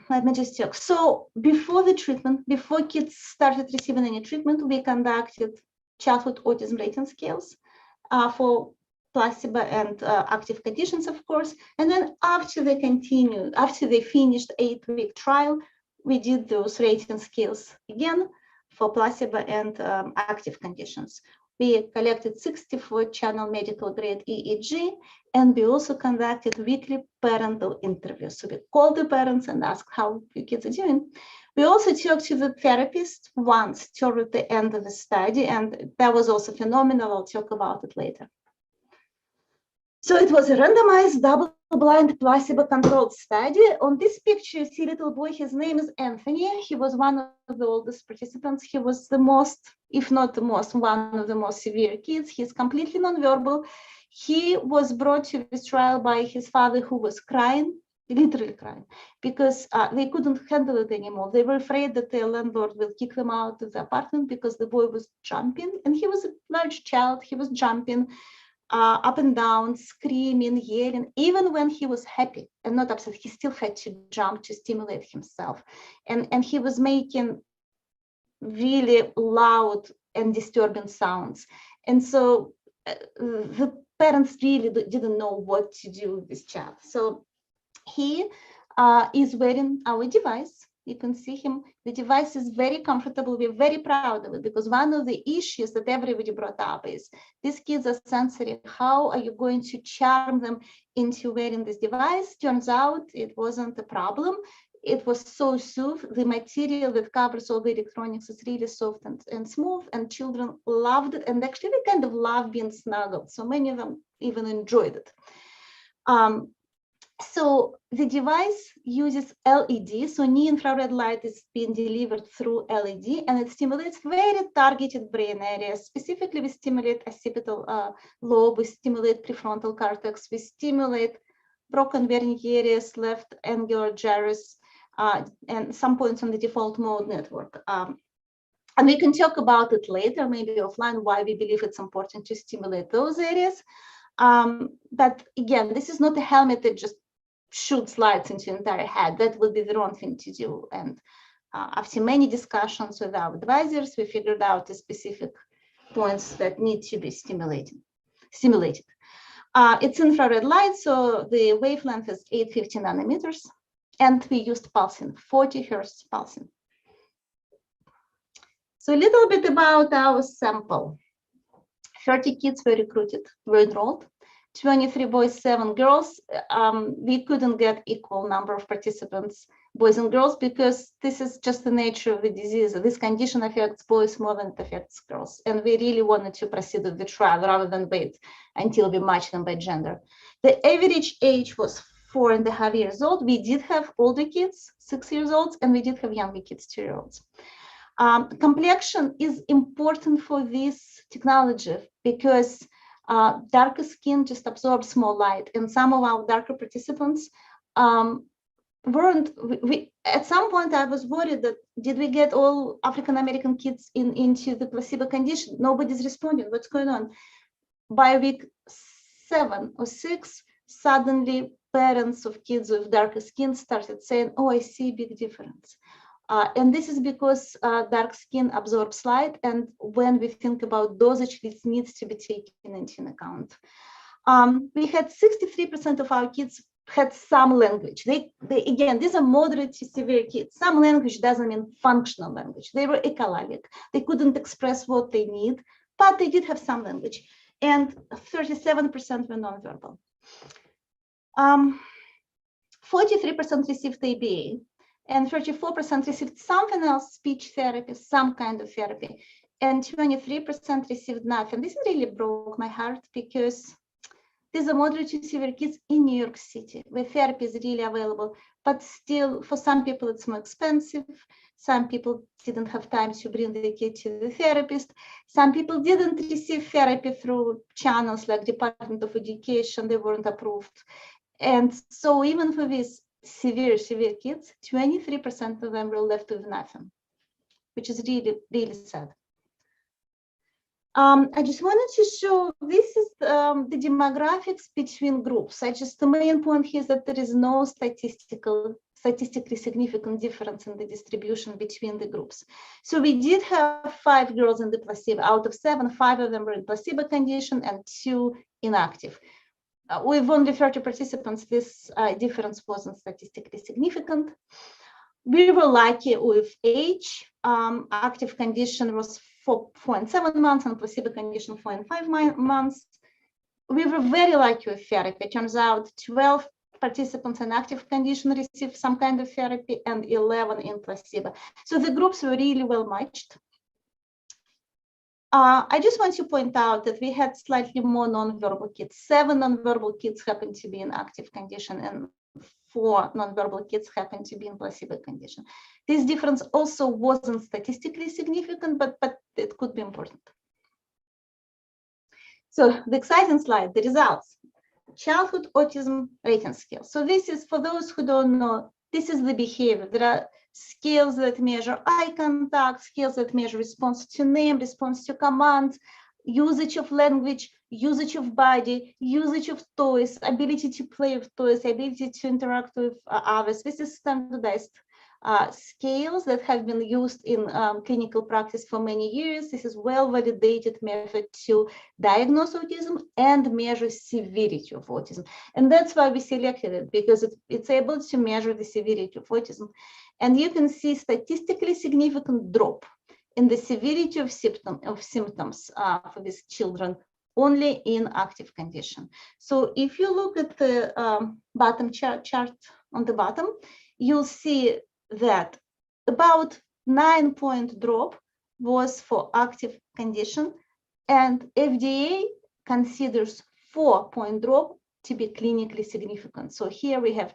Let me just check. So before the treatment, before kids started receiving any treatment, we conducted childhood autism rating scales for placebo and active conditions, of course. And then after they finished 8-week trial, we did those rating scales again for placebo and active conditions. We collected 64-channel medical grade EEG, and we also conducted weekly parental interviews. So we called the parents and asked how your kids are doing. We also talked to the therapist once toward the end of the study, and that was also phenomenal. I'll talk about it later. So it was a randomized, double-blind, placebo-controlled study. On this picture, you see a little boy. His name is Anthony. He was one of the oldest participants. He was the most, if not the most, one of the most severe kids. He's completely nonverbal. He was brought to this trial by his father, who was crying, literally crying, because they couldn't handle it anymore. They were afraid that their landlord will kick them out of the apartment because the boy was jumping, and he was a large child. He was jumping up and down, screaming, yelling. Even when he was happy and not upset, he still had to jump to stimulate himself. And he was making really loud and disturbing sounds. And so the parents really didn't know what to do with this child. So he is wearing our device. You can see him. The device is very comfortable. We're very proud of it, because one of the issues that everybody brought up is these kids are sensitive. How are you going to charm them into wearing this device? Turns out it wasn't a problem. It was so soft. The material that covers all the electronics is really soft and smooth, and children loved it. And actually they kind of love being snuggled. So many of them even enjoyed it. So the device uses LED, so near-infrared light is being delivered through LED, and it stimulates very targeted brain areas. Specifically, we stimulate occipital lobe, we stimulate prefrontal cortex, we stimulate broken Wernicke, left angular gyrus, and some points on the default mode network. And we can talk about it later, maybe offline, why we believe it's important to stimulate those areas. But again, this is not a helmet that just shoots lights into your entire head. That would be the wrong thing to do. And after many discussions with our advisors, we figured out the specific points that need to be stimulated. simulated. It's infrared light, so the wavelength is 850 nanometers, and we used pulsing, 40 Hertz pulsing. So a little bit about our sample. 30 kids were recruited, were enrolled, 23 boys, 7 girls. We couldn't get equal number of participants, boys and girls, because this is just the nature of the disease. This condition affects boys more than it affects girls. And we really wanted to proceed with the trial rather than wait until we match them by gender. The average age was 4.5 years old. We did have older kids, 6 years old, and we did have younger kids, 2-year-olds. Complexion is important for this technology because darker skin just absorbs more light, and some of our darker participants weren't. At some point, I was worried that did we get all African American kids into the placebo condition? Nobody's responding. What's going on? By week 7 or 6, suddenly parents of kids with darker skin started saying, "Oh, I see a big difference." And this is because dark skin absorbs light, and when we think about dosage, this needs to be taken into account. We had 63% of our kids had some language. They again, these are moderate to severe kids. Some language doesn't mean functional language. They were ecolabic. They couldn't express what they need, but they did have some language. And 37% were nonverbal. 43% received ABA. And 34% received something else, speech therapy, some kind of therapy, and 23% received nothing. This really broke my heart because these are moderate to severe kids in New York City, where therapy is really available, but still, for some people, it's more expensive. Some people didn't have time to bring the kid to the therapist. Some people didn't receive therapy through channels like Department of Education, they weren't approved. And so even for these severe kids, 23% of them were left with nothing, which is really, really sad. I just wanted to show, this is the demographics between groups. The main point here is that there is no statistically significant difference in the distribution between the groups. So we did have 5 girls in the placebo. Out of 7, 5 of them were in placebo condition and 2 inactive. With only 30 participants, this difference wasn't statistically significant. We were lucky with age. Active condition was 4.7 months and placebo condition 4.5 months. We were very lucky with therapy. It turns out 12 participants in active condition received some kind of therapy and 11 in placebo. So the groups were really well matched. I just want to point out that we had slightly more nonverbal kids. 7 nonverbal kids happened to be in active condition and 4 nonverbal kids happened to be in placebo condition. This difference also wasn't statistically significant, but it could be important. So the exciting slide, the results. Childhood autism rating scale. So this is, for those who don't know, this is the behavior. There are scales that measure eye contact, scales that measure response to name, response to commands, usage of language, usage of body, usage of toys, ability to play with toys, ability to interact with others. This is standardized scales that have been used in clinical practice for many years. This is well-validated method to diagnose autism and measure severity of autism. And that's why we selected it, because it's able to measure the severity of autism. And you can see statistically significant drop in the severity of symptoms for these children only in active condition. So if you look at the bottom chart on the bottom, you'll see that about 9-point drop was for active condition, and FDA considers 4-point drop to be clinically significant. So here we have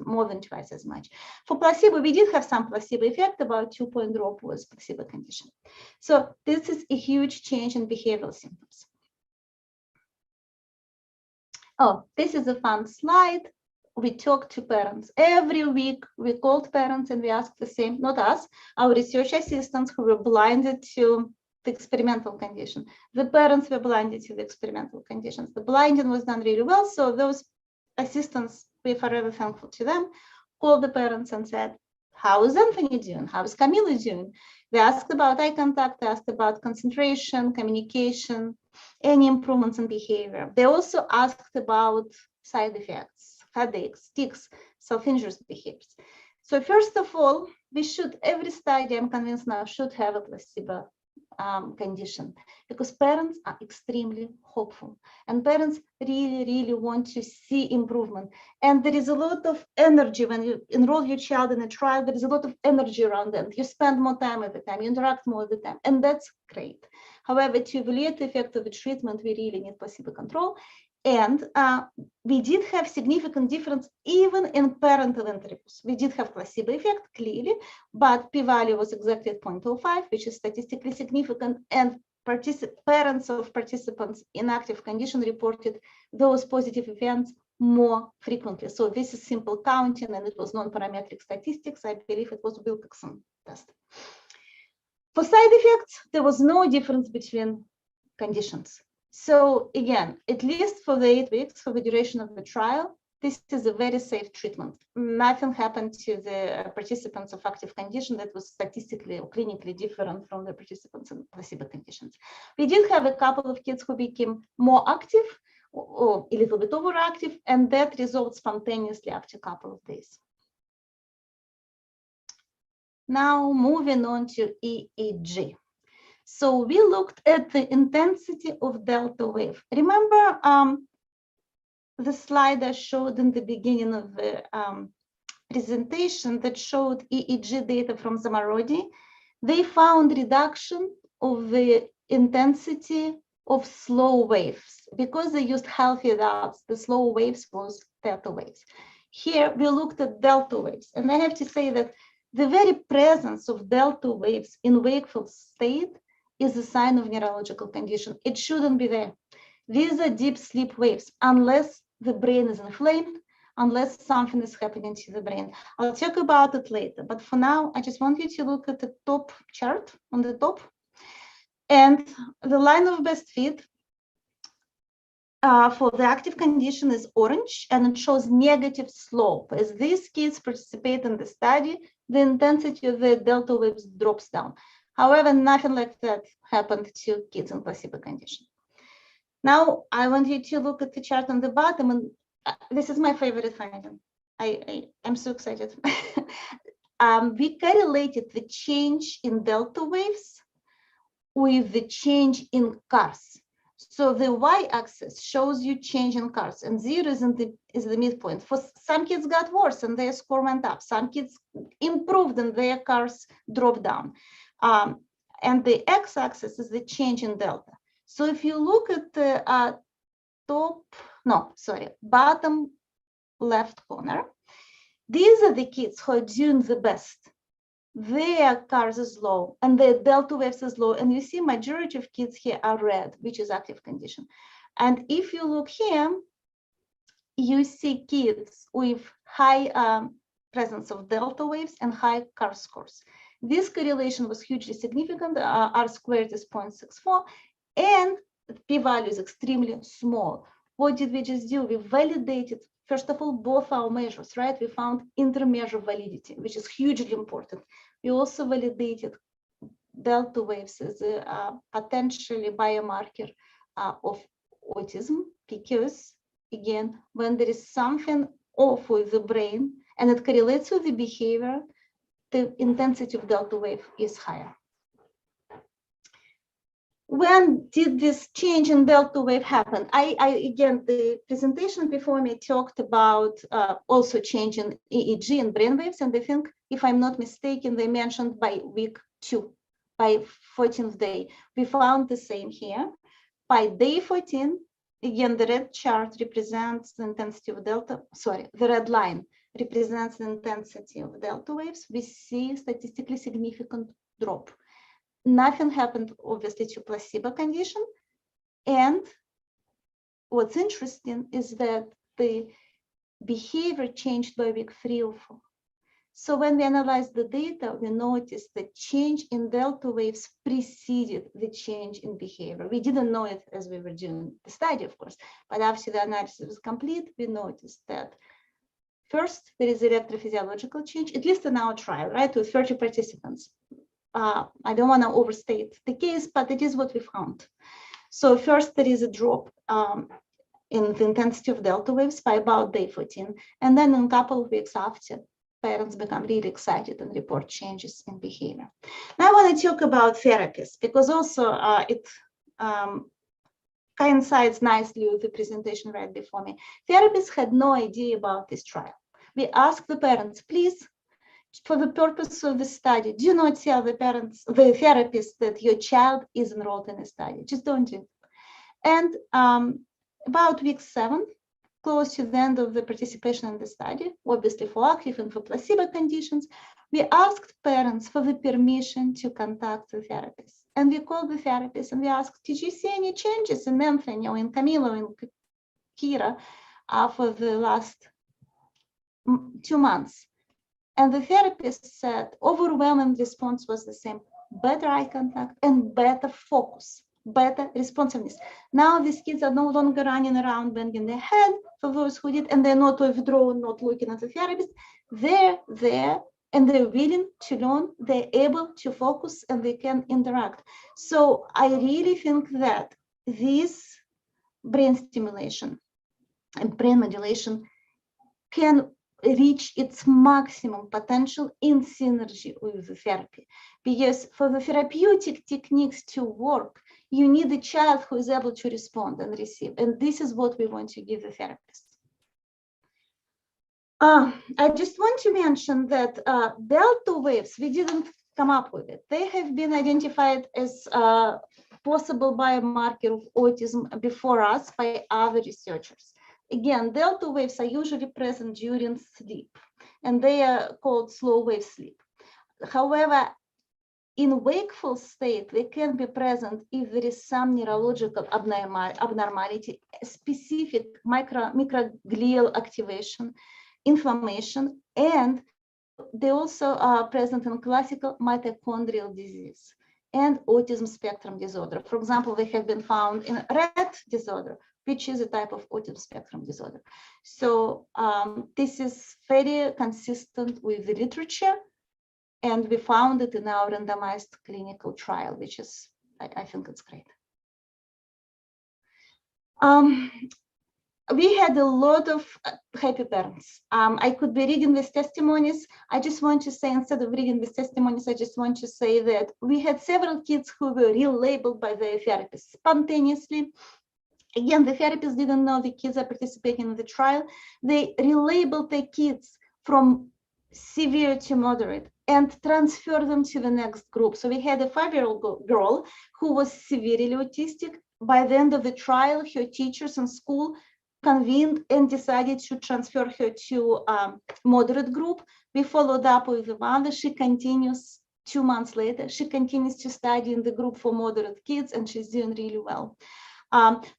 more than twice as much. For placebo, we did have some placebo effect, about 2-point drop was placebo condition. So this is a huge change in behavioral symptoms. Oh, this is a fun slide. We talked to parents. Every week we called parents and we asked the same, not us, our research assistants who were blinded to the experimental condition. The parents were blinded to the experimental conditions. The blinding was done really well. So those assistants, we're forever thankful to them, called the parents and said, how is Anthony doing? How is Camila doing? They asked about eye contact, they asked about concentration, communication, any improvements in behavior. They also asked about side effects, headaches, tics, self-injurious behaviors. So first of all, we should, every study, I'm convinced now, should have a placebo condition, because parents are extremely hopeful and parents really want to see improvement. And there is a lot of energy when you enroll your child in a trial. There is a lot of energy around them. You spend more time at the time, you interact more at the time, and that's great. However, to evaluate the effect of the treatment, we really need placebo control. And we did have significant difference even in parental interviews. We did have placebo effect clearly, but p-value was exactly at 0.05, which is statistically significant. And parents of participants in active condition reported those positive events more frequently. So this is simple counting, and it was non-parametric statistics. I believe it was Wilcoxon test. For side effects, there was no difference between conditions. So again, at least for the 8 weeks, for the duration of the trial, this is a very safe treatment. Nothing happened to the participants of active condition that was statistically or clinically different from the participants in placebo conditions. We did have a couple of kids who became more active or a little bit overactive, and that resolved spontaneously after a couple of days. Now moving on to EEG. So we looked at the intensity of delta wave. Remember the slide I showed in the beginning of the presentation that showed EEG data from Zamarodi? They found reduction of the intensity of slow waves because they used healthy adults. The slow waves was theta waves. Here we looked at delta waves, and I have to say that the very presence of delta waves in wakeful state is a sign of neurological condition. It shouldn't be there. These are deep sleep waves, unless the brain is inflamed, unless something is happening to the brain. I'll talk about it later, but for now, I just want you to look at the top chart on the top. And the line of best fit for the active condition is orange, and it shows negative slope. As these kids participate in the study, the intensity of the delta waves drops down. However, nothing like that happened to kids in placebo condition. Now, I want you to look at the chart on the bottom, and this is my favorite finding. I'm so excited. We correlated the change in delta waves with the change in cars. So the y-axis shows you change in cars, and 0 is the midpoint. For some kids got worse and their score went up. Some kids improved and their cars dropped down. And the x-axis is the change in delta. So if you look at the bottom left corner, these are the kids who are doing the best. Their cars is low and their delta waves is low. And you see majority of kids here are red, which is active condition. And if you look here, you see kids with high presence of delta waves and high car scores. This correlation was hugely significant. R squared is 0.64, and p-value is extremely small. What did we just do? We validated, first of all, both our measures, right? We found intermeasure validity, which is hugely important. We also validated delta waves as a potentially biomarker of autism, because again, when there is something off with the brain and it correlates with the behavior, the intensity of delta wave is higher. When did this change in delta wave happen? Again, the presentation before me talked about also change in EEG and brain waves, and I think, if I'm not mistaken, they mentioned by week 2, by 14th day. We found the same here. By day 14, again, the red chart represents the intensity of delta, the red line represents the intensity of delta waves. We see statistically significant drop. Nothing happened, obviously, to placebo condition. And what's interesting is that the behavior changed by week 3 or 4. So when we analyzed the data, we noticed that change in delta waves preceded the change in behavior. We didn't know it as we were doing the study, of course, but after the analysis was complete, we noticed that First, there is electrophysiological change, at least in our trial, right, with 30 participants. I don't want to overstate the case, but it is what we found. So first, there is a drop in the intensity of delta waves by about day 14. And then in a couple of weeks after, parents become really excited and report changes in behavior. Now I want to talk about therapies, because also it coincides nicely with the presentation right before me. Therapists had no idea about this trial. We asked the parents, please, for the purpose of the study, do not tell the parents, the therapists, that your child is enrolled in a study. Just don't do it. And about week 7, close to the end of the participation in the study, obviously for active and for placebo conditions, we asked parents for the permission to contact the therapist. And we called the therapist and we asked, did you see any changes in Anthony or in Camilo and Kira for the last 2 months? And the therapist said, overwhelming response was the same: better eye contact and better focus, better responsiveness. Now these kids are no longer running around banging their head, for those who did, and they're not withdrawn, not looking at the therapist. They're there and they're willing to learn, they're able to focus, and they can interact. So I really think that this brain stimulation and brain modulation can reach its maximum potential in synergy with the therapy. Because for the therapeutic techniques to work, you need a child who is able to respond and receive. And this is what we want to give the therapist. I just want to mention that delta waves, we didn't come up with it. They have been identified as a possible biomarker of autism before us by other researchers. Again, delta waves are usually present during sleep, and they are called slow wave sleep. However, in wakeful state, they can be present if there is some neurological abnormality, specific microglial activation, inflammation, and they also are present in classical mitochondrial disease and autism spectrum disorder. For example, they have been found in Rett disorder, which is a type of autism spectrum disorder. So this is very consistent with the literature, and we found it in our randomized clinical trial, which is, I think it's great. We had a lot of happy parents. I could be reading these testimonies. I just want to say, instead of reading these testimonies, I just want to say that we had several kids who were relabeled by their therapist spontaneously. Again, the therapists didn't know the kids are participating in the trial. They relabeled the kids from severe to moderate and transferred them to the next group. So we had a 5-year-old girl who was severely autistic. By the end of the trial, her teachers and school convened and decided to transfer her to moderate group. We followed up with the mother. She continues 2 months later. She continues to study in the group for moderate kids, and she's doing really well.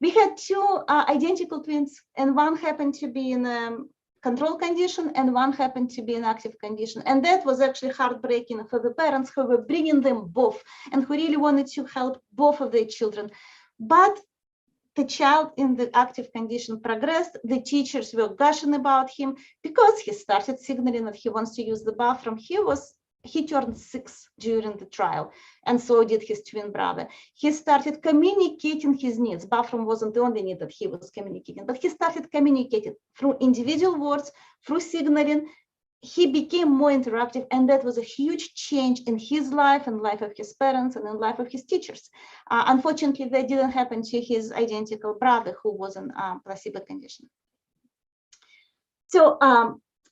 We had 2 identical twins, and one happened to be in a control condition and one happened to be in active condition. And that was actually heartbreaking for the parents who were bringing them both and who really wanted to help both of their children. But the child in the active condition progressed. The teachers were gushing about him because he started signaling that he wants to use the bathroom. He turned 6 during the trial, and so did his twin brother. He started communicating his needs. Bathroom wasn't the only need that he was communicating, but he started communicating through individual words, through signaling. He became more interactive, and that was a huge change in his life and life of his parents and in life of his teachers. Unfortunately, that didn't happen to his identical brother who was in placebo condition. So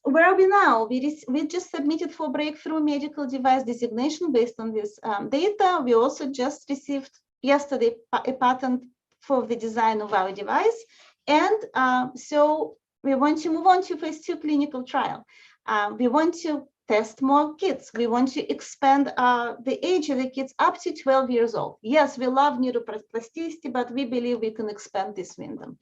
where are we now? We just submitted for breakthrough medical device designation based on this data. We also just received yesterday a patent for the design of our device. And so we want to move on to phase 2 clinical trial. We want to test more kids. We want to expand the age of the kids up to 12 years old. Yes, we love neuroplasticity, but we believe we can expand this window.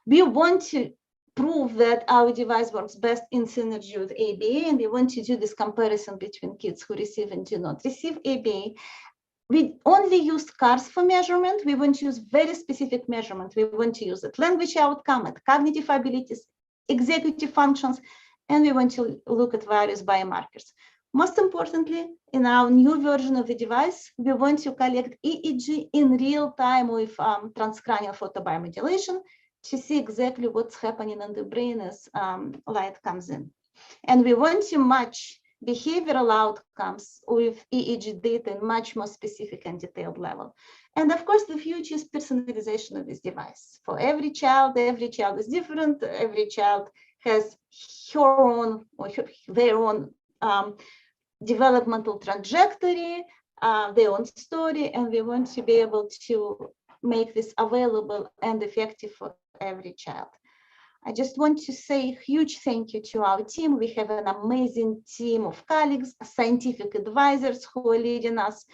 We want to prove that our device works best in synergy with ABA, and we want to do this comparison between kids who receive and do not receive ABA. We only used CARS for measurement. We want to use very specific measurement. We want to use it language outcome, at cognitive abilities, executive functions, and we want to look at various biomarkers. Most importantly, in our new version of the device, we want to collect EEG in real time with transcranial photobiomodulation to see exactly what's happening in the brain as light comes in. And we want to match behavioral outcomes with EEG data in much more specific and detailed level. And of course, the future is personalization of this device. For every child is different. Every child has her own or their own developmental trajectory, their own story, and we want to be able to make this available and effective for every child. I just want to say a huge thank you to our team. We have an amazing team of colleagues, scientific advisors who are leading us.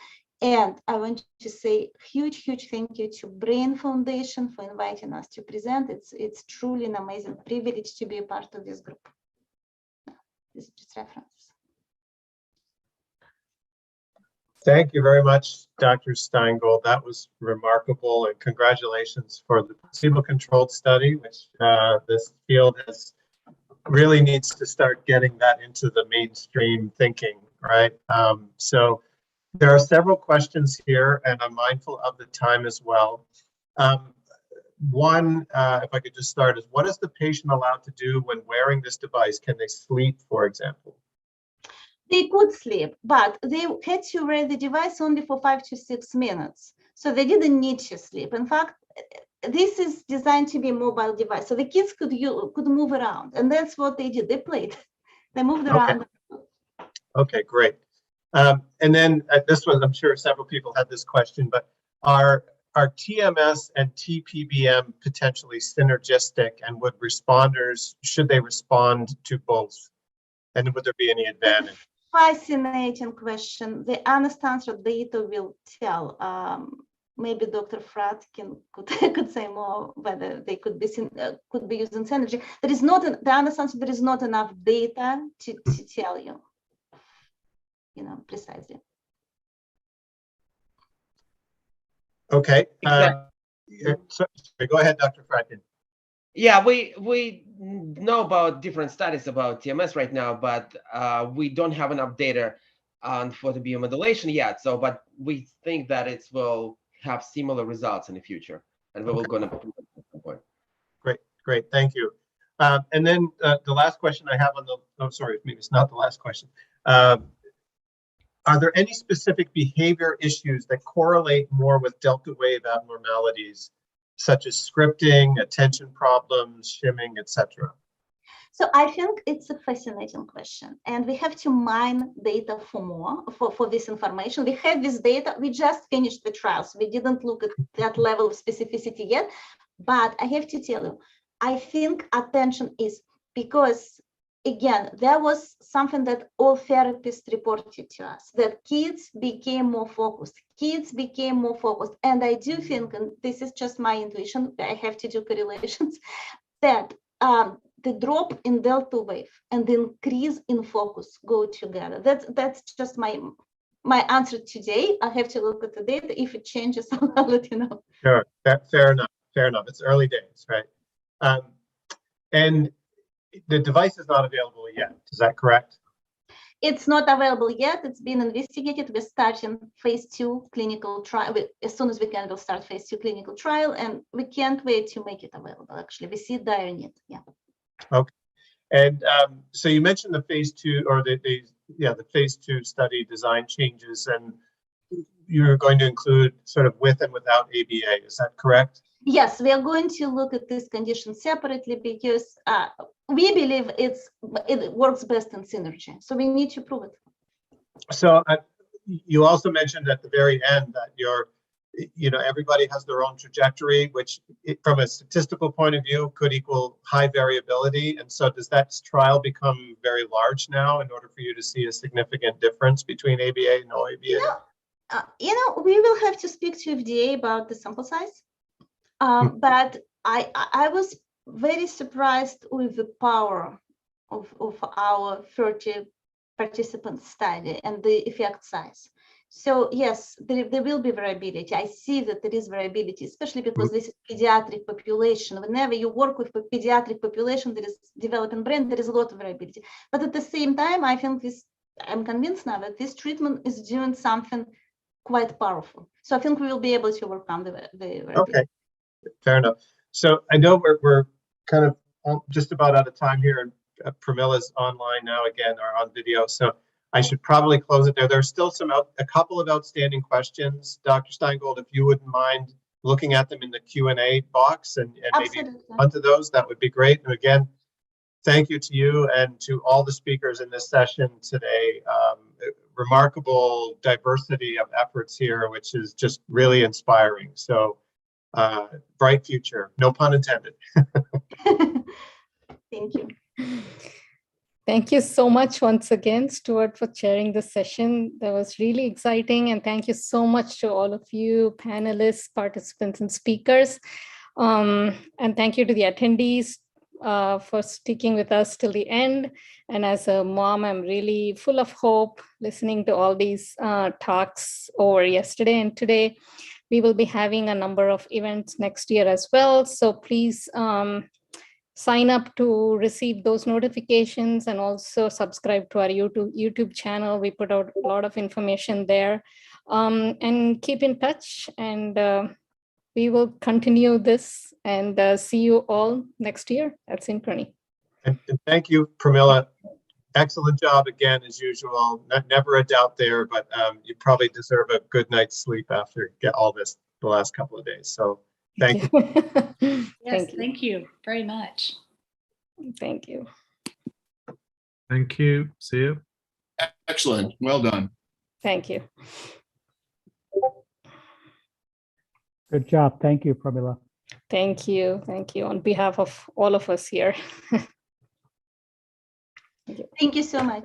And I want to say huge thank you to Brain Foundation for inviting us to present. It's truly an amazing privilege to be a part of this group. This is just reference. Thank you very much, Dr. Steingold. That was remarkable, and congratulations for the placebo-controlled study, which this field really needs to start getting that into the mainstream thinking, right? So there are several questions here, and I'm mindful of the time as well. One, if I could just start, is what is the patient allowed to do when wearing this device? Can they sleep, for example? They could sleep, but they had to wear the device only for 5 to 6 minutes. So they didn't need to sleep. In fact, this is designed to be a mobile device. So the kids could move around. And that's what they did. They played. They moved around. Okay, great. And then this one, I'm sure several people had this question, but are TMS and TPBM potentially synergistic, and would responders, should they respond to both? And would there be any advantage? Fascinating question. The honest answer data will tell. Maybe Dr. Fratkin could say more whether they could be used in synergy. There is not the honest answer. There is not enough data to tell you, precisely. Okay. Sorry, go ahead, Dr. Fratkin. Yeah, we know about different studies about TMS right now, but we don't have enough data on photobiomodulation yet. So, but we think that it will have similar results in the future, and we will go to at some point. Great, thank you. And then the last question I have on the, oh, sorry, maybe it's not the last question. Are there any specific behavior issues that correlate more with delta wave abnormalities, such as scripting, attention problems, shimming, etc.? So I think it's a fascinating question, and we have to mine data for more for this information. We have this data. We just finished the trials. We didn't look at that level of specificity yet, but I have to tell you, I think attention is because, again, there was something that all therapists reported to us, that kids became more focused. And I do think, and this is just my intuition, I have to do correlations, that the drop in delta wave and the increase in focus go together. That's just my answer today. I have to look at the data. If it changes, I'll let you know. Sure, fair enough. It's early days, right? And the device is not available yet. Is that correct? It's not available yet. It's been investigated. We're starting phase 2 clinical trial. As soon as we can, we'll start phase 2 clinical trial, and we can't wait to make it available. Actually, we see dire need. Yeah. Okay. And so you mentioned the phase 2 or the phase 2 study design changes, and you're going to include sort of with and without ABA. Is that correct? Yes, we are going to look at this condition separately because we believe it works best in synergy. So we need to prove it. So you also mentioned at the very end that everybody has their own trajectory, which from a statistical point of view could equal high variability. And so does that trial become very large now in order for you to see a significant difference between ABA and no ABA? We will have to speak to FDA about the sample size. But I was very surprised with the power of our 30 participant study and the effect size. So yes, there will be variability. I see that there is variability, especially because this is pediatric population. Whenever you work with a pediatric population that is developing brain, there is a lot of variability. But at the same time, I think I'm convinced now that this treatment is doing something quite powerful. So I think we will be able to overcome the variability. Okay, fair enough. So I know we're kind of just about out of time here, and Pramila's online now again, or on video. So I should probably close it there. There's still a couple of outstanding questions, Dr. Steingold, if you wouldn't mind looking at them in the Q&A box and maybe onto those, that would be great. And again, thank you to you and to all the speakers in this session today. Remarkable diversity of efforts here, which is just really inspiring. So bright future, no pun intended. Thank you. Thank you so much once again, Stuart, for chairing this session. That was really exciting. And thank you so much to all of you panelists, participants, and speakers. And thank you to the attendees for sticking with us till the end. And as a mom, I'm really full of hope listening to all these talks over yesterday and today. We will be having a number of events next year as well. So please sign up to receive those notifications and also subscribe to our YouTube channel. We put out a lot of information there, and keep in touch, and we will continue this and see you all next year at Synchrony. And thank you, Pramila. Excellent job again, as usual. Never a doubt there, but you probably deserve a good night's sleep after all this the last couple of days. So thank you. Yes, thank you very much. Thank you. Thank you. See you. Excellent. Well done. Thank you. Good job. Thank you, Pramila. Thank you. Thank you on behalf of all of us here. Thank you so much.